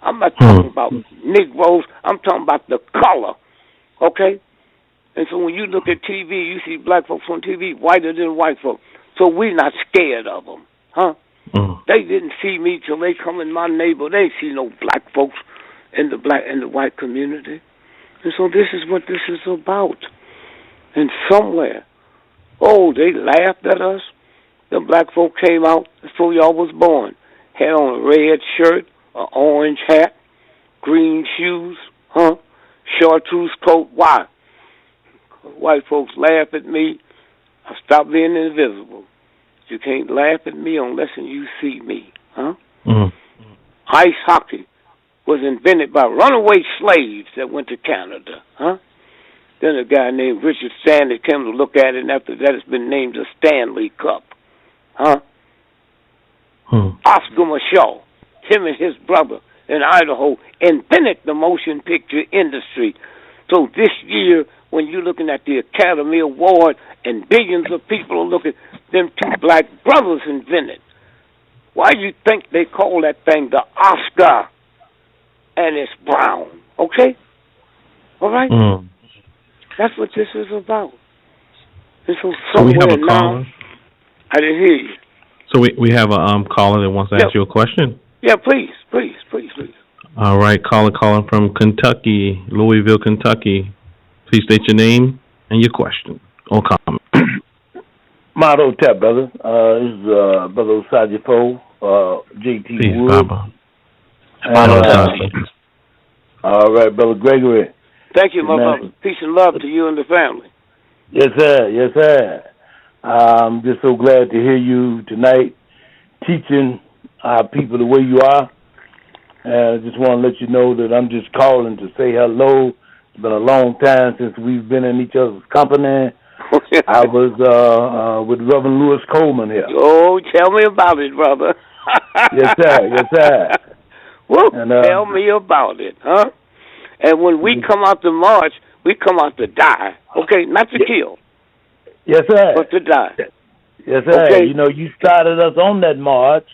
I'm not talking about Negroes. I'm talking about the color. Okay? And so when you look at TV, you see black folks on TV whiter than white folks. So we're not scared of them. Huh? They didn't see me till they come in my neighborhood. They ain't see no black folks in the white community. And so this is what this is about. And somewhere, they laughed at us. The black folk came out before y'all was born. Had on a red shirt, an orange hat, green shoes, chartreuse coat. Why? White folks laugh at me. I stopped being invisible. You can't laugh at me unless you see me, huh? Ice hockey was invented by runaway slaves that went to Canada, huh? Then a guy named Richard Stanley came to look at it, and after that it's been named the Stanley Cup, huh? Oscar Micheaux, him and his brother in Idaho, invented the motion picture industry. So this year, when you're looking at the Academy Award and billions of people are looking, them two black brothers invented. Why do you think they call that thing the Oscar? And it's brown, okay? All right? That's what this is about. And so we have a caller. I didn't hear you. So we have a caller that wants to ask you a question. Yeah, please. All right, calling from Kentucky, Louisville, Kentucky. Please state your name and your question or comment. Motto Tap, brother. This is Brother Osajipo, JT Peace, Wood. Baba. All right, Brother Gregory. Thank you, my brother. Peace and love to you and the family. Yes, sir. I'm just so glad to hear you tonight teaching our people the way you are. And I just want to let you know that I'm just calling to say hello. It's been a long time since we've been in each other's company. I was with Reverend Lewis Coleman here. Oh, tell me about it, brother. Yes, sir. Yes, sir. Woo, And tell me about it, huh? And when we come out to march, we come out to die. Okay, not to kill. Yes, sir. But to die. Yes, sir. Okay. You know, you started us on that march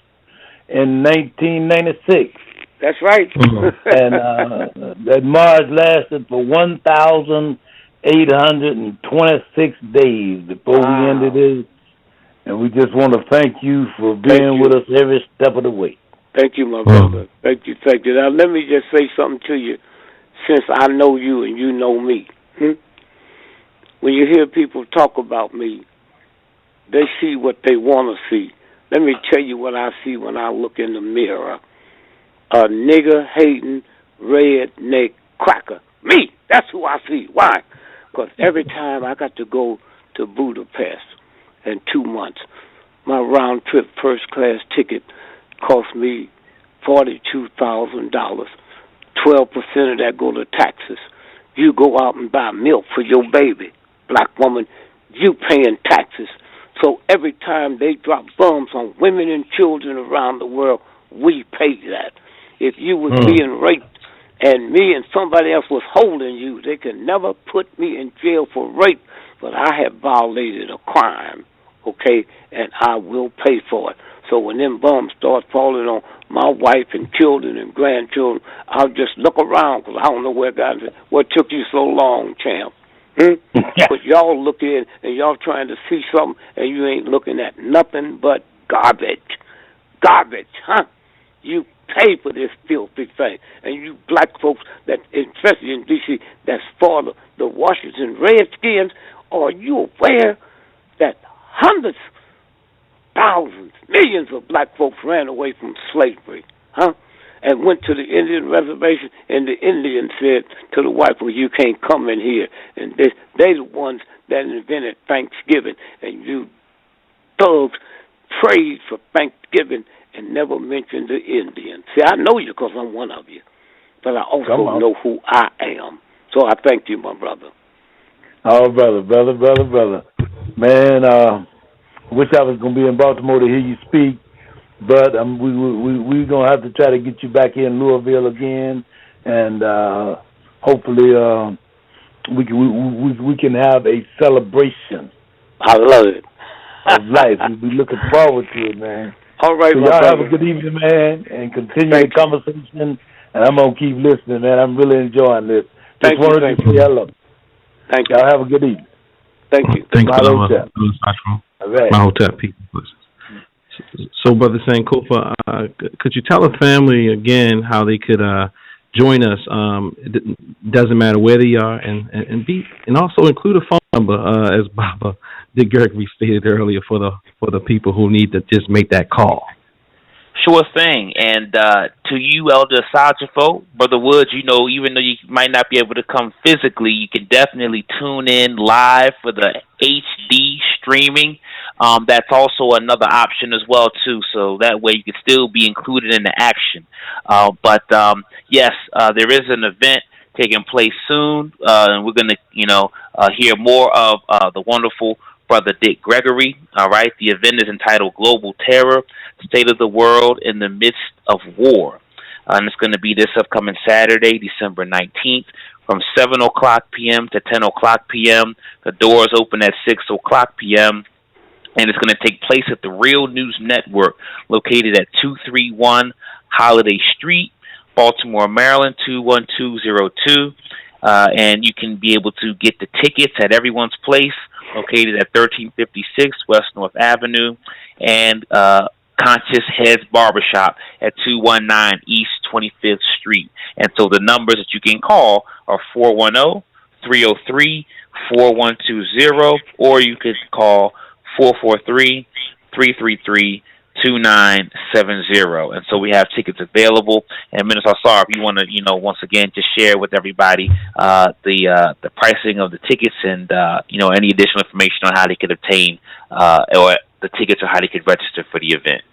in 1996. That's right. And that march lasted for 1,826 days before we ended it. And we just want to thank you for being with us every step of the way. Thank you, my brother. Thank you. Now, let me just say something to you, since I know you and you know me. When you hear people talk about me, they see what they want to see. Let me tell you what I see when I look in the mirror. A nigger-hating, redneck cracker. Me! That's who I see. Why? Because every time I got to go to Budapest in 2 months, my round-trip first-class ticket cost me $42,000. 12% of that go to taxes. You go out and buy milk for your baby. Black woman, you paying taxes. So every time they drop bombs on women and children around the world, we pay that. If you was being raped and me and somebody else was holding you, they could never put me in jail for rape, but I have violated a crime, okay, and I will pay for it. So when them bombs start falling on my wife and children and grandchildren, I'll just look around because I don't know where God is. What took you so long, champ? But y'all look in and y'all trying to see something and you ain't looking at nothing but garbage. Garbage, huh? You pay for this filthy thing. And you black folks that, especially in D.C., that's for the Washington Redskins, are you aware that hundreds, thousands, millions of black folks ran away from slavery, huh? And went to the Indian reservation, and the Indians said to the white people, you can't come in here. And they the ones that invented Thanksgiving. And you thugs prayed for Thanksgiving and never mentioned the Indians. See, I know you because I'm one of you. But I also know who I am. So I thank you, my brother. Oh, brother. Man, wish I was going to be in Baltimore to hear you speak. But we're going to have to try to get you back here in Louisville again, and hopefully we can have a celebration. I love it. Of life. We'll be looking forward to it, man. All right, so my y'all brother. have a good evening, man, and continue the conversation, and I'm going to keep listening, man. I'm really enjoying this. Just wanted to say hello. Thank you. Y'all have a good evening. Thank you. Thank you, All right. Mahotep people. So, Brother Sankofa, could you tell the family again how they could join us? It doesn't matter where they are, and also include a phone number, as Baba Dick Gregory stated earlier, for the people who need to just make that call. Sure thing. And to you, Elder Sajafo, Brother Woods, you know, even though you might not be able to come physically, you can definitely tune in live for the HD streaming. That's also another option as well, too. So that way you can still be included in the action. But yes, there is an event taking place soon, and we're going to, hear more of the wonderful Brother Dick Gregory. All right, the event is entitled Global Terror, State of the World in the Midst of War. And it's going to be this upcoming Saturday, December 19th, from 7 o'clock p.m. to 10 o'clock p.m. The doors open at 6 o'clock p.m., and it's going to take place at the Real News Network, located at 231 Holiday Street, Baltimore, Maryland, 21202. And you can be able to get the tickets at Everyone's Place, located at 1356 West North Avenue, and Conscious Heads Barbershop at 219 East 25th Street. And so the numbers that you can call are 410-303-4120, or you could call 443-333-2970. And so we have tickets available. And Minister Asar, if you want to, once again, just share with everybody the pricing of the tickets and, any additional information on how they could obtain or the tickets or how they could register for the event.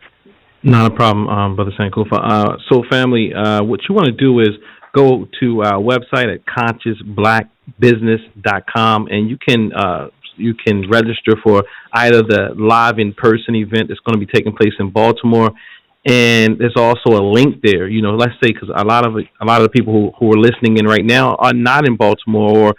Not a problem, Brother Sankofa. So, family, what you want to do is go to our website at consciousblackbusiness.com, and you can You can register for either the live in-person event that's going to be taking place in Baltimore, and there's also a link there. Let's say because a lot of the people who are listening in right now are not in Baltimore or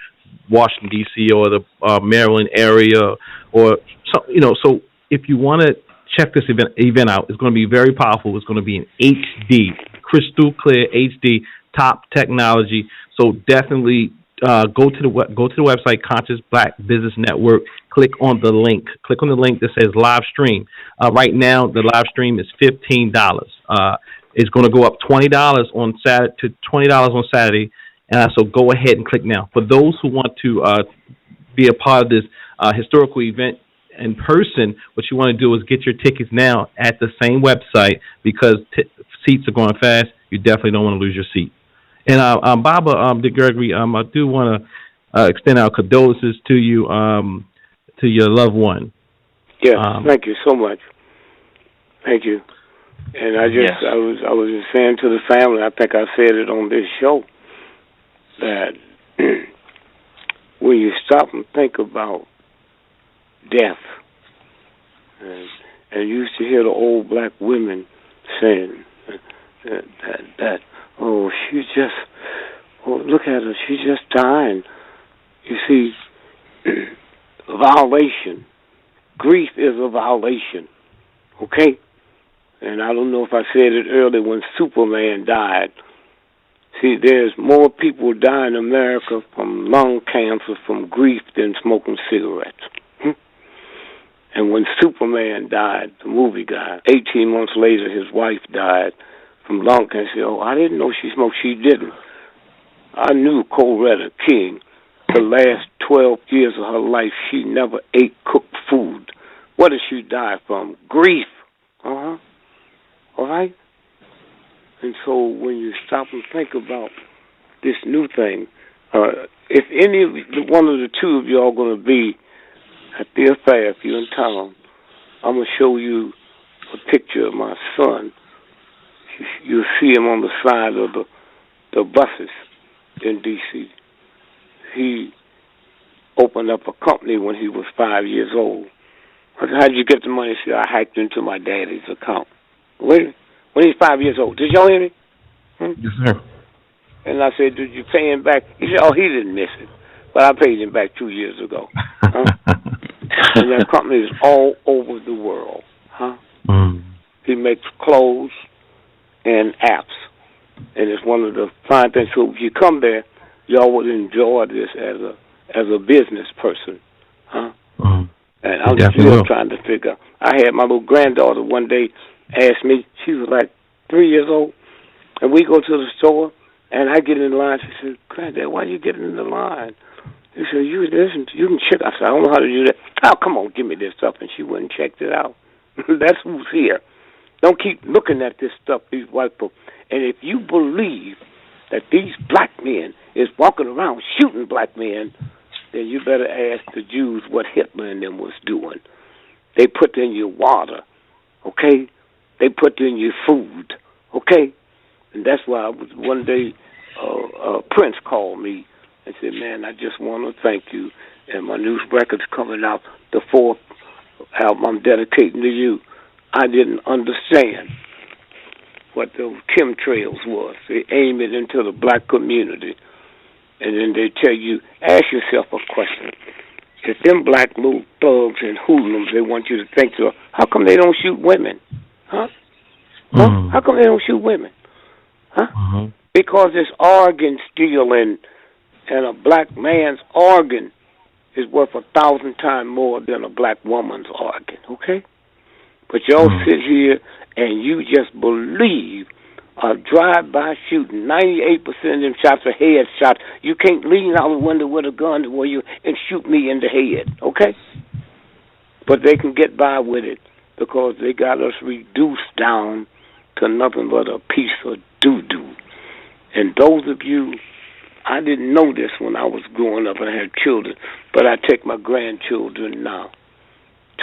Washington D.C. or the Maryland area, or so if you want to check this event out, it's going to be very powerful. It's going to be in HD, crystal clear HD, top technology. So definitely go to the website, Conscious Black Business Network. Click on the link. Click on the link that says live stream. Right now, the live stream is $15. It's going to go up $20 on Saturday to $20 on Saturday. So go ahead and click now. For those who want to be a part of this historical event in person, what you want to do is get your tickets now at the same website because seats are going fast. You definitely don't want to lose your seat. And Baba, Gregory, I do want to extend our condolences to you, to your loved one. Yes, thank you so much. Thank you. And I was just saying to the family, I think I said it on this show, that when you stop and think about death, and you used to hear the old black women saying that look at her, she's just dying. You see, violation, grief is a violation, okay? And I don't know if I said it earlier when Superman died. See, there's more people die in America from lung cancer, from grief, than smoking cigarettes. And when Superman died, the movie guy, 18 months later, his wife died from lung cancer. Oh, I didn't know she smoked. She didn't. I knew Coretta King. The last 12 years of her life, she never ate cooked food. What did she die from? Grief. All right? And so when you stop and think about this new thing, if one of the two of you are going to be at the affair, if you're in town, I'm going to show you a picture of my son. You'll see him on the side of the buses in D.C. He opened up a company when he was 5 years old. I said, how'd you get the money? He said, I hacked into my daddy's account. When he's 5 years old. Did y'all hear me? Yes, sir. And I said, did you pay him back? He said, he didn't miss it. But I paid him back 2 years ago. And that company is all over the world. He makes clothes and apps. And it's one of the fine things. So if you come there, y'all would enjoy this as a business person. And I'm still trying to figure out. I had my little granddaughter one day ask me, she was like 3 years old, and we go to the store, and I get in the line. She said, Granddad, why are you getting in the line? He said, you can check. I said, I don't know how to do that. Oh, come on, give me this stuff. And she went and checked it out. That's who's here. Don't keep looking at this stuff, these white folks. And if you believe that these black men is walking around shooting black men, then you better ask the Jews what Hitler and them was doing. They put in your water, okay? They put in your food, okay? And that's why one day Prince called me and said, man, I just want to thank you. And my new record's coming out, the 4th album I'm dedicating to you. I didn't understand what those chemtrails was. They aim it into the black community. And then they tell you, ask yourself a question. If them black little thugs and hoodlums, they want you to think so, how come they don't shoot women? Huh? How come they don't shoot women? Huh? Because it's organ stealing, and a black man's organ is worth 1,000 times more than a black woman's organ, okay? But y'all sit here and you just believe a drive-by shooting. 98% of them shots are head shots. You can't lean out the window with a gun and shoot me in the head, okay? But they can get by with it because they got us reduced down to nothing but a piece of doo-doo. And those of you, I didn't know this when I was growing up and I had children, but I take my grandchildren now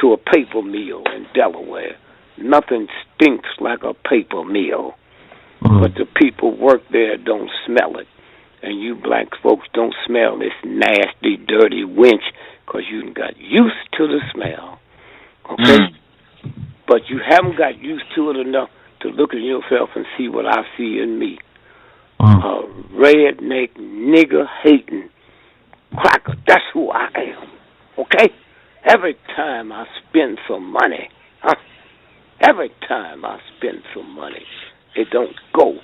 to a paper mill in Delaware. Nothing stinks like a paper mill, but the people work there don't smell it. And you black folks don't smell this nasty, dirty winch because you got used to the smell, okay? But you haven't got used to it enough to look at yourself and see what I see in me. A redneck, nigger-hating cracker. That's who I am, okay? Every time I spend some money, every time I spend some money, it don't go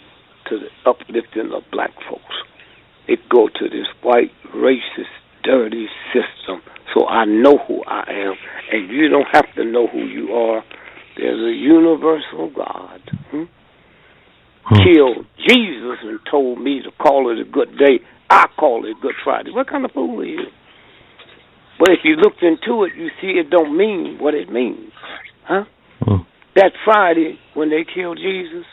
to the uplifting of black folks. It go to this white, racist, dirty system. So I know who I am, and you don't have to know who you are. There's a universal God killed Jesus and told me to call it a good day. I call it Good Friday. What kind of fool are you? But if you looked into it, you see it don't mean what it means. That Friday when they killed Jesus,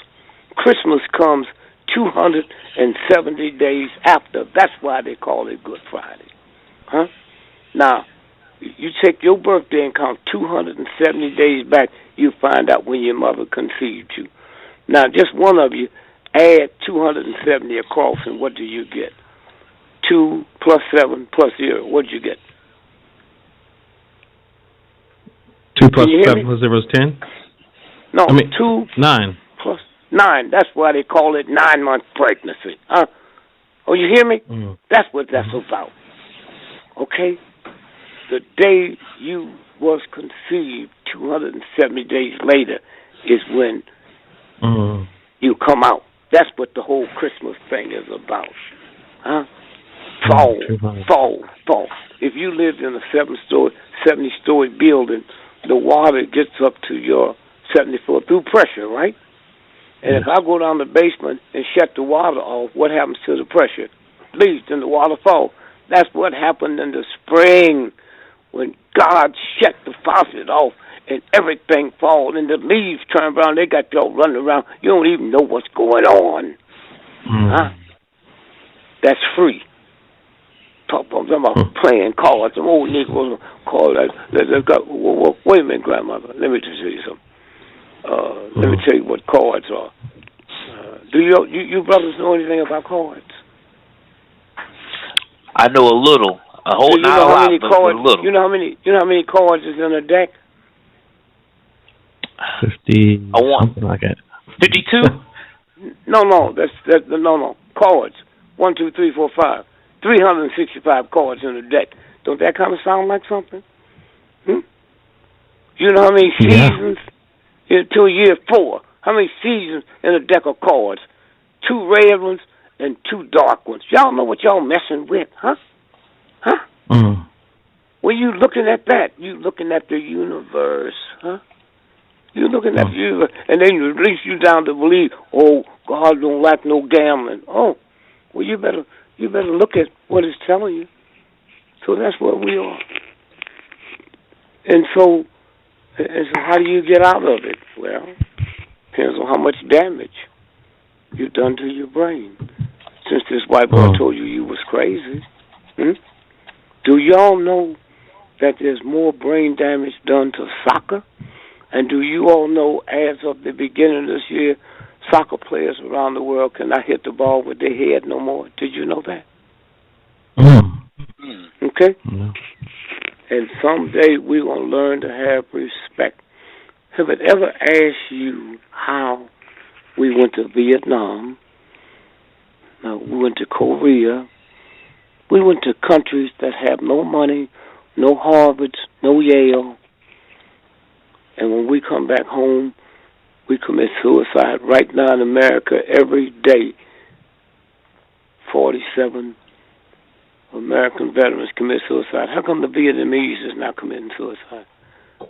Christmas comes 270 days after. That's why they call it Good Friday. Now, you take your birthday and count 270 days back, you find out when your mother conceived you. Now, just one of you, add 270 across, and what do you get? 2 plus 7 plus 0. What do you get? 2 plus 7 plus 0 is 10? No, 2. 9. Plus 9. That's why they call it 9-month pregnancy. Oh, you hear me? That's what that's about. Okay? The day you was conceived, 270 days later, is when you come out. That's what the whole Christmas thing is about. Fall. If you lived in a 70-story building, the water gets up to your 74th through pressure, right? And if I go down the basement and shut the water off, what happens to the pressure? Leaves, and the water falls. That's what happened in the spring when God shut the faucet off and everything falls and the leaves turn around. They got y'all running around. You don't even know what's going on. That's free. Talk about playing cards. Some old Negroes call that. Wait a minute, grandmother. Let me just tell you something. Let me tell you what cards are. Do you brothers know anything about cards? I know a little. A whole not a lot, but a little. You know how many cards is in a deck? 50. Something like that. 52? No. That's no. Cards. 1, 2, 3, 4, 5. 365 cards in a deck. Don't that kind of sound like something? You know how many seasons into a year 4? How many seasons in a deck of cards? 2 red ones and 2 dark ones. Y'all know what y'all messing with, huh? When you looking at that, you looking at the universe, huh? You looking at the universe, and then you release you down to believe, oh, God don't like no gambling. Oh, well, you better look at what it's telling you. So that's where we are. And so how do you get out of it? Well, depends on how much damage you've done to your brain. Since this white boy told you was crazy, do y'all know that there's more brain damage done to soccer? And do you all know, as of the beginning of this year, soccer players around the world cannot hit the ball with their head no more? Did you know that? Okay? And someday we're going to learn to have respect. Have it ever asked you how we went to Vietnam? No, we went to Korea. We went to countries that have no money, no Harvards, no Yale. And when we come back home, we commit suicide. Right now in America, every day, 47 American veterans commit suicide. How come the Vietnamese is not committing suicide?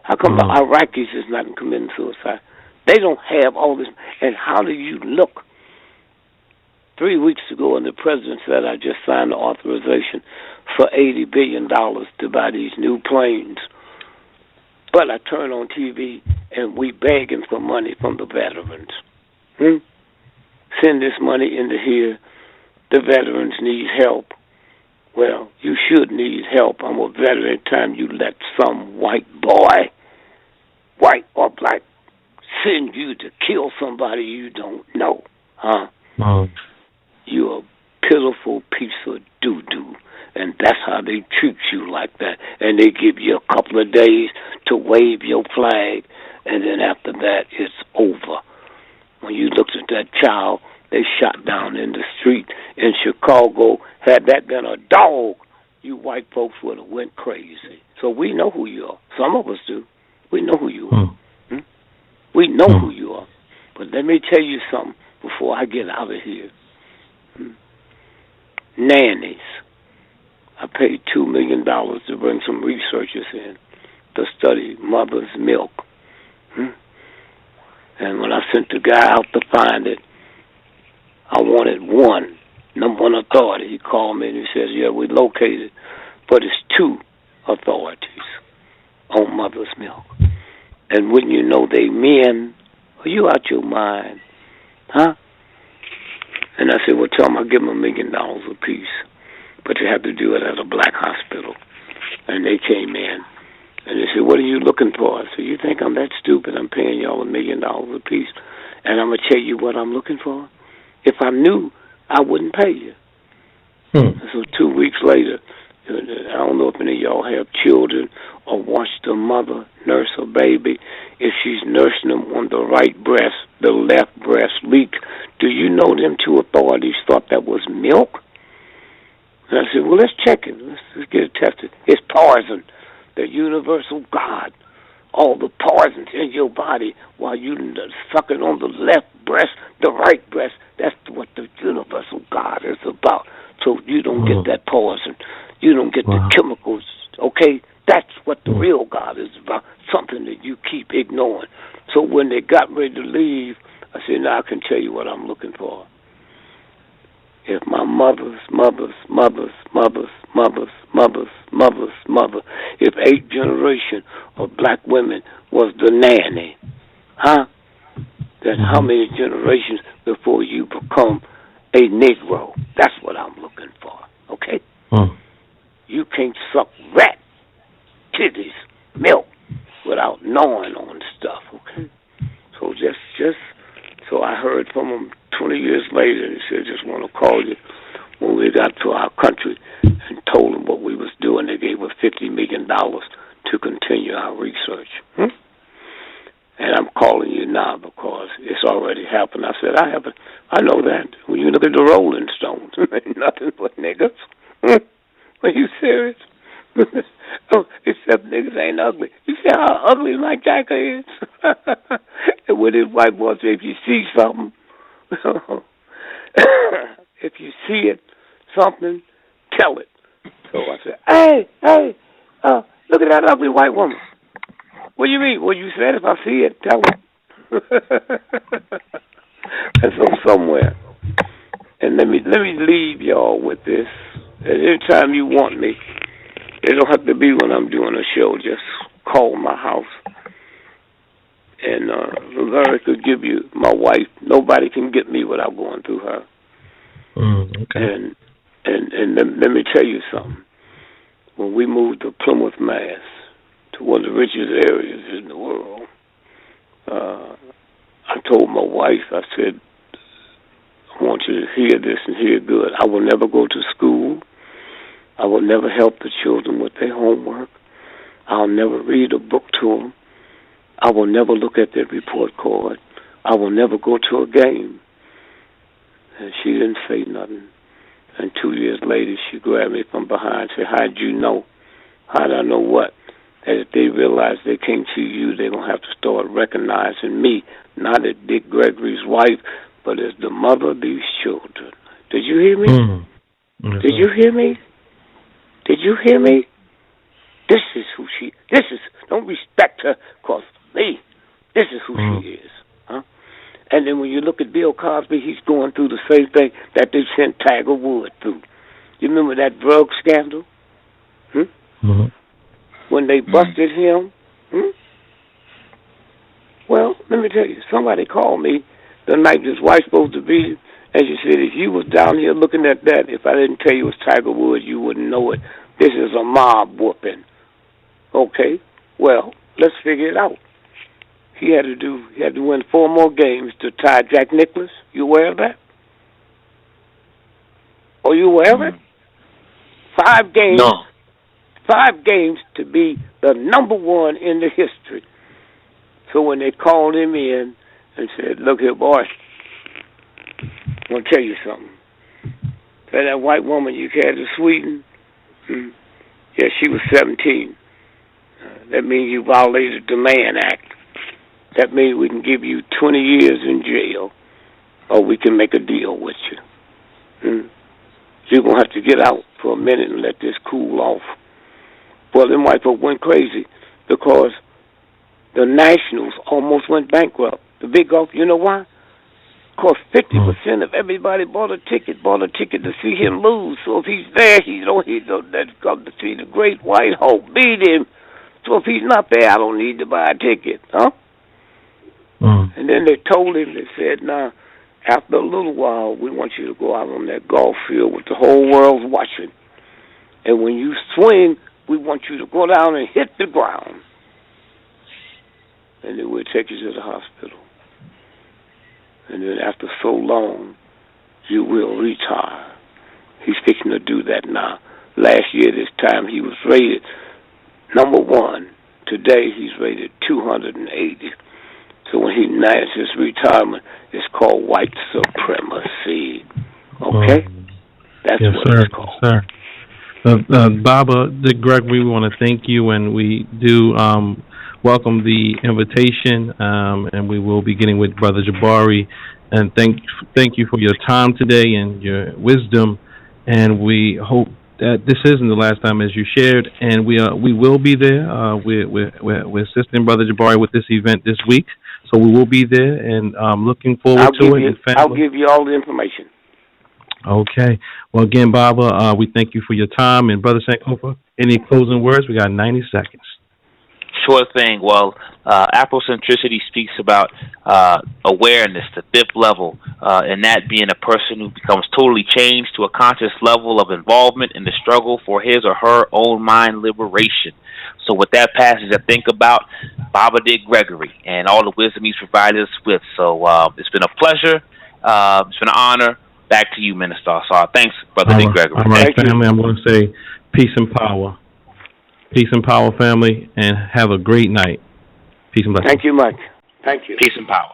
How come the Iraqis is not committing suicide? They don't have all this. And how do you look? 3 weeks ago, and the president said, I just signed the authorization for $80 billion to buy these new planes. But I turn on TV, and we begging for money from the veterans. Send this money into here. The veterans need help. Well, you should need help. I'm a veteran. Time you let some white boy, white or black, send you to kill somebody you don't know, huh? You're a pitiful piece of doo-doo, and That's how they treat you like that. And they give you a couple of days to wave your flag, and then after that, it's over. When you looked at that child they shot down in the street in Chicago, had that been a dog, you white folks would have went crazy. So we know who you are. Some of us do. We know who you are. We know who you are. But let me tell you something before I get out of here. Nannies. I paid $2 million to bring some researchers in to study mother's milk. And when I sent the guy out to find it, I wanted number one authority. He called me and he says, yeah, we located, but it's 2 authorities on mother's milk. And wouldn't you know they men? Are you out your mind? Huh? And I said, well, tell them I'll give them $1 million apiece. But you have to do it at a black hospital. And they came in. And they said, what are you looking for? I said, you think I'm that stupid? I'm paying y'all $1 million apiece. And I'm going to tell you what I'm looking for. If I knew, I wouldn't pay you. So 2 weeks later, I don't know if any of y'all have children or watch the mother nurse a baby. If she's nursing them on the right breast, the left breast leaks. Do you know them 2 authorities thought that was milk? And I said, well, let's check it. Let's get it tested. It's poison, the universal God. All the poisons in your body while you sucking on the left breast, the right breast. That's what the universal God is about. So you don't get that poison. You don't get the chemicals, okay? That's what the real God is about, something that you keep ignoring. So when they got ready to leave, I said, now I can tell you what I'm looking for. If my mother, if 8 generations of black women was the nanny, then how many generations before you become a Negro? That's what I'm looking for, okay? You can't suck rat titties, milk, without gnawing on stuff, okay? So so I heard from him 20 years later. He said, just want to call you when we got to our country and told him what we was doing. They gave us $50 million to continue our research. And I'm calling you now because it's already happened. I said, I know that. When you look at the Rolling Stones, ain't nothing but niggas. Are you serious? Oh, except niggas ain't ugly. You see how ugly Mike Jacker is? And with his white boy, if you see something, if you see it, something, tell it. So I said, hey, look at that ugly white woman. What do you mean? Well, you said if I see it, tell it. And so somewhere. And let me leave y'all with this. At any time you want me, it don't have to be when I'm doing a show. Just call my house. And Larry could give you my wife. Nobody can get me without going through her. Okay. And let me tell you something. When we moved to Plymouth, Mass., to one of the richest areas in the world, I told my wife, I said, I want you to hear this and hear good. I will never go to school. I will never help the children with their homework. I'll never read a book to them. I will never look at their report card. I will never go to a game. And she didn't say nothing. And 2 years later, she grabbed me from behind and said, how'd you know? How'd I know what? That if they realize they can't see you, they're going to have to start recognizing me, not as Dick Gregory's wife, but as the mother of these children. Did you hear me? Did you hear me? Did you hear me? This is who she is. Don't respect her because me. This is who she is. And then when you look at Bill Cosby, he's going through the same thing that they sent Tiger Woods through. You remember that drug scandal? When they busted him? Well, let me tell you, somebody called me the night his wife's supposed to be, and she said, if you was down here looking at that, if I didn't tell you it was Tiger Woods, you wouldn't know it. This is a mob whooping. Okay, well, let's figure it out. He had to win 4 more games to tie Jack Nicklaus. You aware of that? Are you aware of it? 5 games, No. 5 games to be the number one in the history. So when they called him in and said, "Look here, boy, I'm gonna tell you something. That white woman you had to Sweden, yeah, she was 17. That means you violated the Mann Act. That means we can give you 20 years in jail, or we can make a deal with you. You're going to have to get out for a minute and let this cool off." Well, them white folk went crazy because the Nationals almost went bankrupt. The big golf, you know why? Because 50% of everybody bought a ticket to see him lose. So if he's there, he's that's come to see the great white hope beat him. So if he's not there, I don't need to buy a ticket, huh? And then they told him, they said, "Now, after a little while, we want you to go out on that golf field with the whole world's watching. And when you swing, we want you to go down and hit the ground. And then we'll take you to the hospital. And then after so long, you will retire." He's fixing to do that now. Last year, this time, he was rated number 1. Today, he's rated 280. So when he announces his retirement, it's called white supremacy. Okay? That's yes, what sir. it's called. Yes, sir. Baba, Dick Gregory, we want to thank you, and we do welcome the invitation, and we will be getting with Brother Jabari. And thank you for your time today and your wisdom. And we hope that this isn't the last time, as you shared. And we will be there. We're assisting Brother Jabari with this event this week, so we will be there. And looking forward to it. I'll give you all the information. Okay. Well, again, Baba, we thank you for your time. And Brother Sankofa, any closing words? We got 90 seconds. Sure thing. Well, Afrocentricity speaks about awareness, the 5th level, and that being a person who becomes totally changed to a conscious level of involvement in the struggle for his or her own mind liberation. So with that passage, I think about Baba Dick Gregory and all the wisdom he's provided us with. So it's been a pleasure. It's been an honor. Back to you, Minister Assar. Thanks, Brother Dick Gregory. All right, family. I'm going to say peace and power. Peace and power, family, and have a great night. Peace and blessings. Thank you much. Thank you. Peace and power.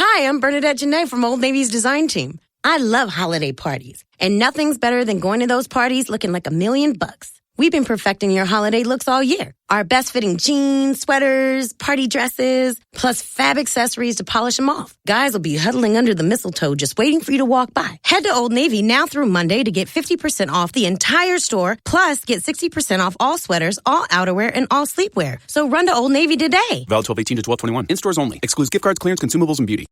Hi, I'm Bernadette Janae from Old Navy's design team. I love holiday parties, and nothing's better than going to those parties looking like $1,000,000. We've been perfecting your holiday looks all year. Our best-fitting jeans, sweaters, party dresses, plus fab accessories to polish them off. Guys will be huddling under the mistletoe just waiting for you to walk by. Head to Old Navy now through Monday to get 50% off the entire store, plus get 60% off all sweaters, all outerwear, and all sleepwear. So run to Old Navy today. Valid 12/18 to 12/21. In stores only. Excludes gift cards, clearance, consumables, and beauty.